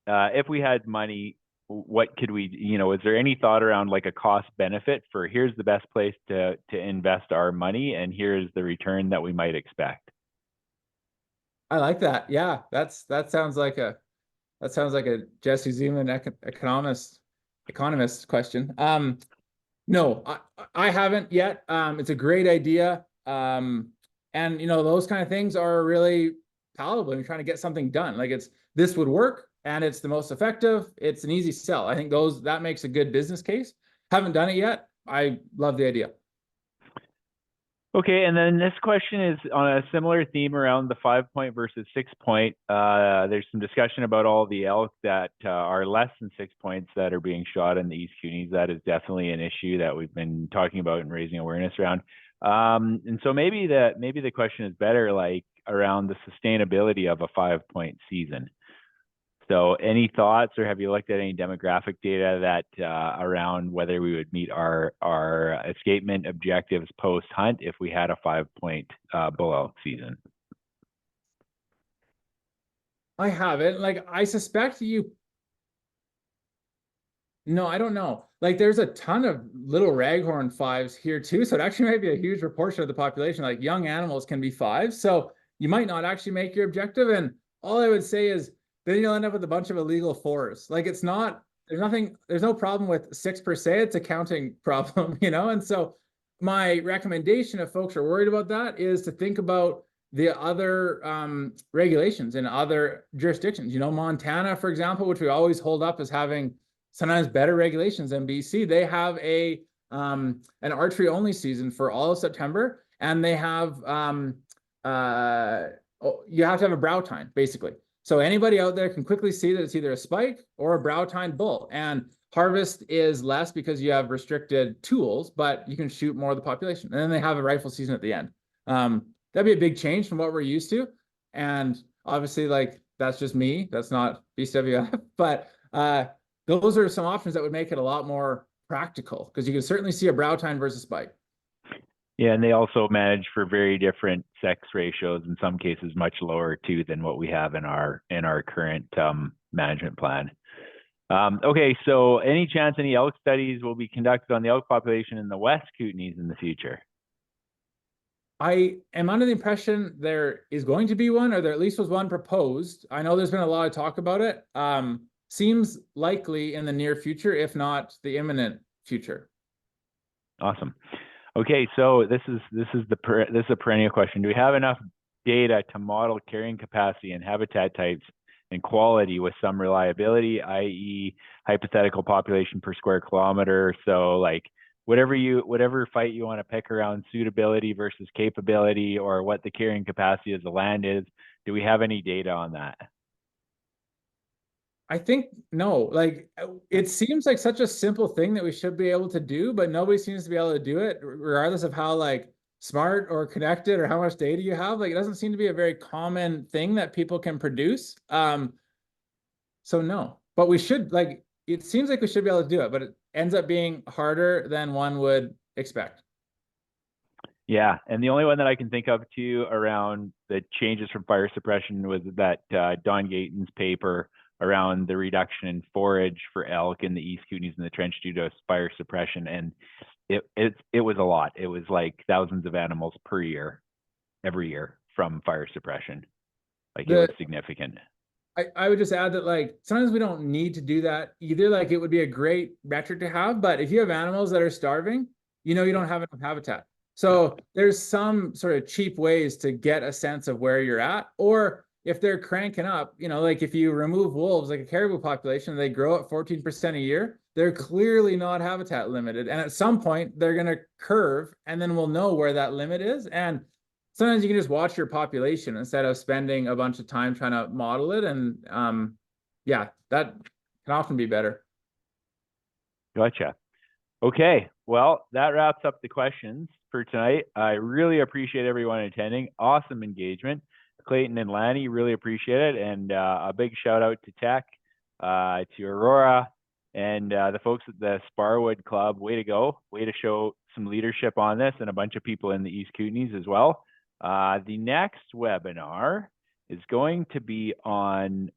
A: if we had money, what could we, is there any thought around like a cost benefit for here's the best place to invest our money and here's the return that we might expect?
B: I like that. Yeah, that sounds like a Jesse Zeman economist question. No, I haven't yet. It's a great idea. And those kind of things are really palatable when you're trying to get something done. Like this would work and it's the most effective. It's an easy sell. I think that makes a good business case. Haven't done it yet. I love the idea.
A: Okay, and then this question is on a similar theme around the 5-point versus 6-point. There's some discussion about all the elk that are less than 6 points that are being shot in the East Kootenays. That is definitely an issue that we've been talking about and raising awareness around. And so maybe the question is better, like around the sustainability of a 5-point season. So any thoughts, or have you looked at any demographic data that around whether we would meet our escapement objectives post hunt if we had a 5-point bull elk season?
B: I haven't. Like, I suspect no, I don't know. Like, there's a ton of little raghorn 5s here too, so it actually might be a huge proportion of the population. Like, young animals can be 5s, so you might not actually make your objective. And all I would say is then you'll end up with a bunch of illegal 4s. Like, there's no problem with 6 per se. It's a counting problem, And so my recommendation, if folks are worried about that, is to think about the other regulations in other jurisdictions. Montana, for example, which we always hold up as having sometimes better regulations than BC. They have an archery only season for all of September, and they have you have to have a brow tine, basically. So anybody out there can quickly see that it's either a spike or a brow tine bull. And harvest is less because you have restricted tools, but you can shoot more of the population. And then they have a rifle season at the end. That'd be a big change from what we're used to. And obviously, like, that's just me. That's not BCWF. But those are some options that would make it a lot more practical, because you can certainly see a brow tine versus spike.
A: Yeah, and they also manage for very different sex ratios, in some cases much lower too than what we have in our current management plan. Okay, so any chance any elk studies will be conducted on the elk population in the West Kootenays in the future?
B: I am under the impression there is going to be one, or there at least was one proposed. I know there's been a lot of talk about it. Seems likely in the near future, if not the imminent future.
A: Awesome. Okay, so this is a perennial question. Do we have enough data to model carrying capacity and habitat types and quality with some reliability, i.e., hypothetical population per square kilometer? So, like, whatever fight you want to pick around suitability versus capability, or what the carrying capacity of the land is, do we have any data on that?
B: I think no. Like, it seems like such a simple thing that we should be able to do, but nobody seems to be able to do it, regardless of how like smart or connected or how much data you have. Like, it doesn't seem to be a very common thing that people can produce. So no, but we should, like, it seems like we should be able to do it, but it ends up being harder than one would expect.
A: Yeah, and the only one that I can think of too around the changes from fire suppression was that Don Gayton's paper around the reduction in forage for elk in the East Kootenays in the trench due to fire suppression, and it was a lot. It was like thousands of animals per year, every year, from fire suppression. Like, it was significant.
B: I would just add that, like, sometimes we don't need to do that either. Like, it would be a great metric to have, but if you have animals that are starving, you don't have enough habitat. So there's some sort of cheap ways to get a sense of where you're at, or if they're cranking up, you know, like if you remove wolves, like a caribou population, they grow at 14% a year, they're clearly not habitat limited. And at some point they're going to curve, and then we'll know where that limit is. And sometimes you can just watch your population instead of spending a bunch of time trying to model it. And yeah, that can often be better.
A: Gotcha. Okay, well, that wraps up the questions for tonight. I really appreciate everyone attending. Awesome engagement. Clayton and Lanny, really appreciate it. And a big shout out to Tech, to Aurora, and the folks at the Sparwood Club. Way to go. Way to show some leadership on this, and a bunch of people in the East Kootenays as well. The next webinar is going to be on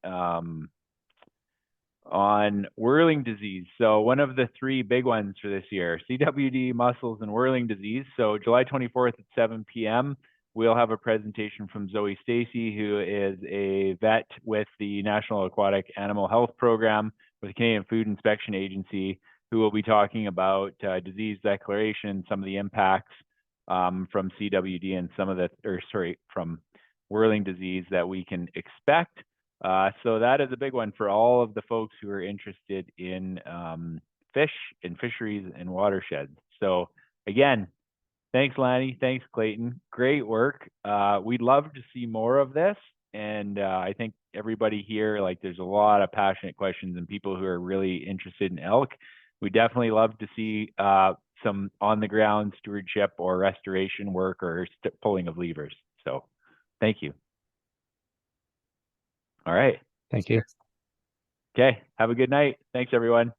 A: whirling disease. So one of the three big ones for this year, CWD, mussels, and whirling disease. So July 24th at 7 p.m., we'll have a presentation from Zoe Stacy, who is a vet with the National Aquatic Animal Health Program with the Canadian Food Inspection Agency, who will be talking about disease declaration, some of the impacts from CWD and from whirling disease that we can expect. So that is a big one for all of the folks who are interested in fish and fisheries and watersheds. So again, thanks, Lanny. Thanks, Clayton. Great work. We'd love to see more of this. And I think everybody here, like, there's a lot of passionate questions and people who are really interested in elk. We definitely love to see some on the ground stewardship or restoration work or pulling of levers. So thank you. All right.
C: Thank you.
A: Okay. Have a good night. Thanks, everyone.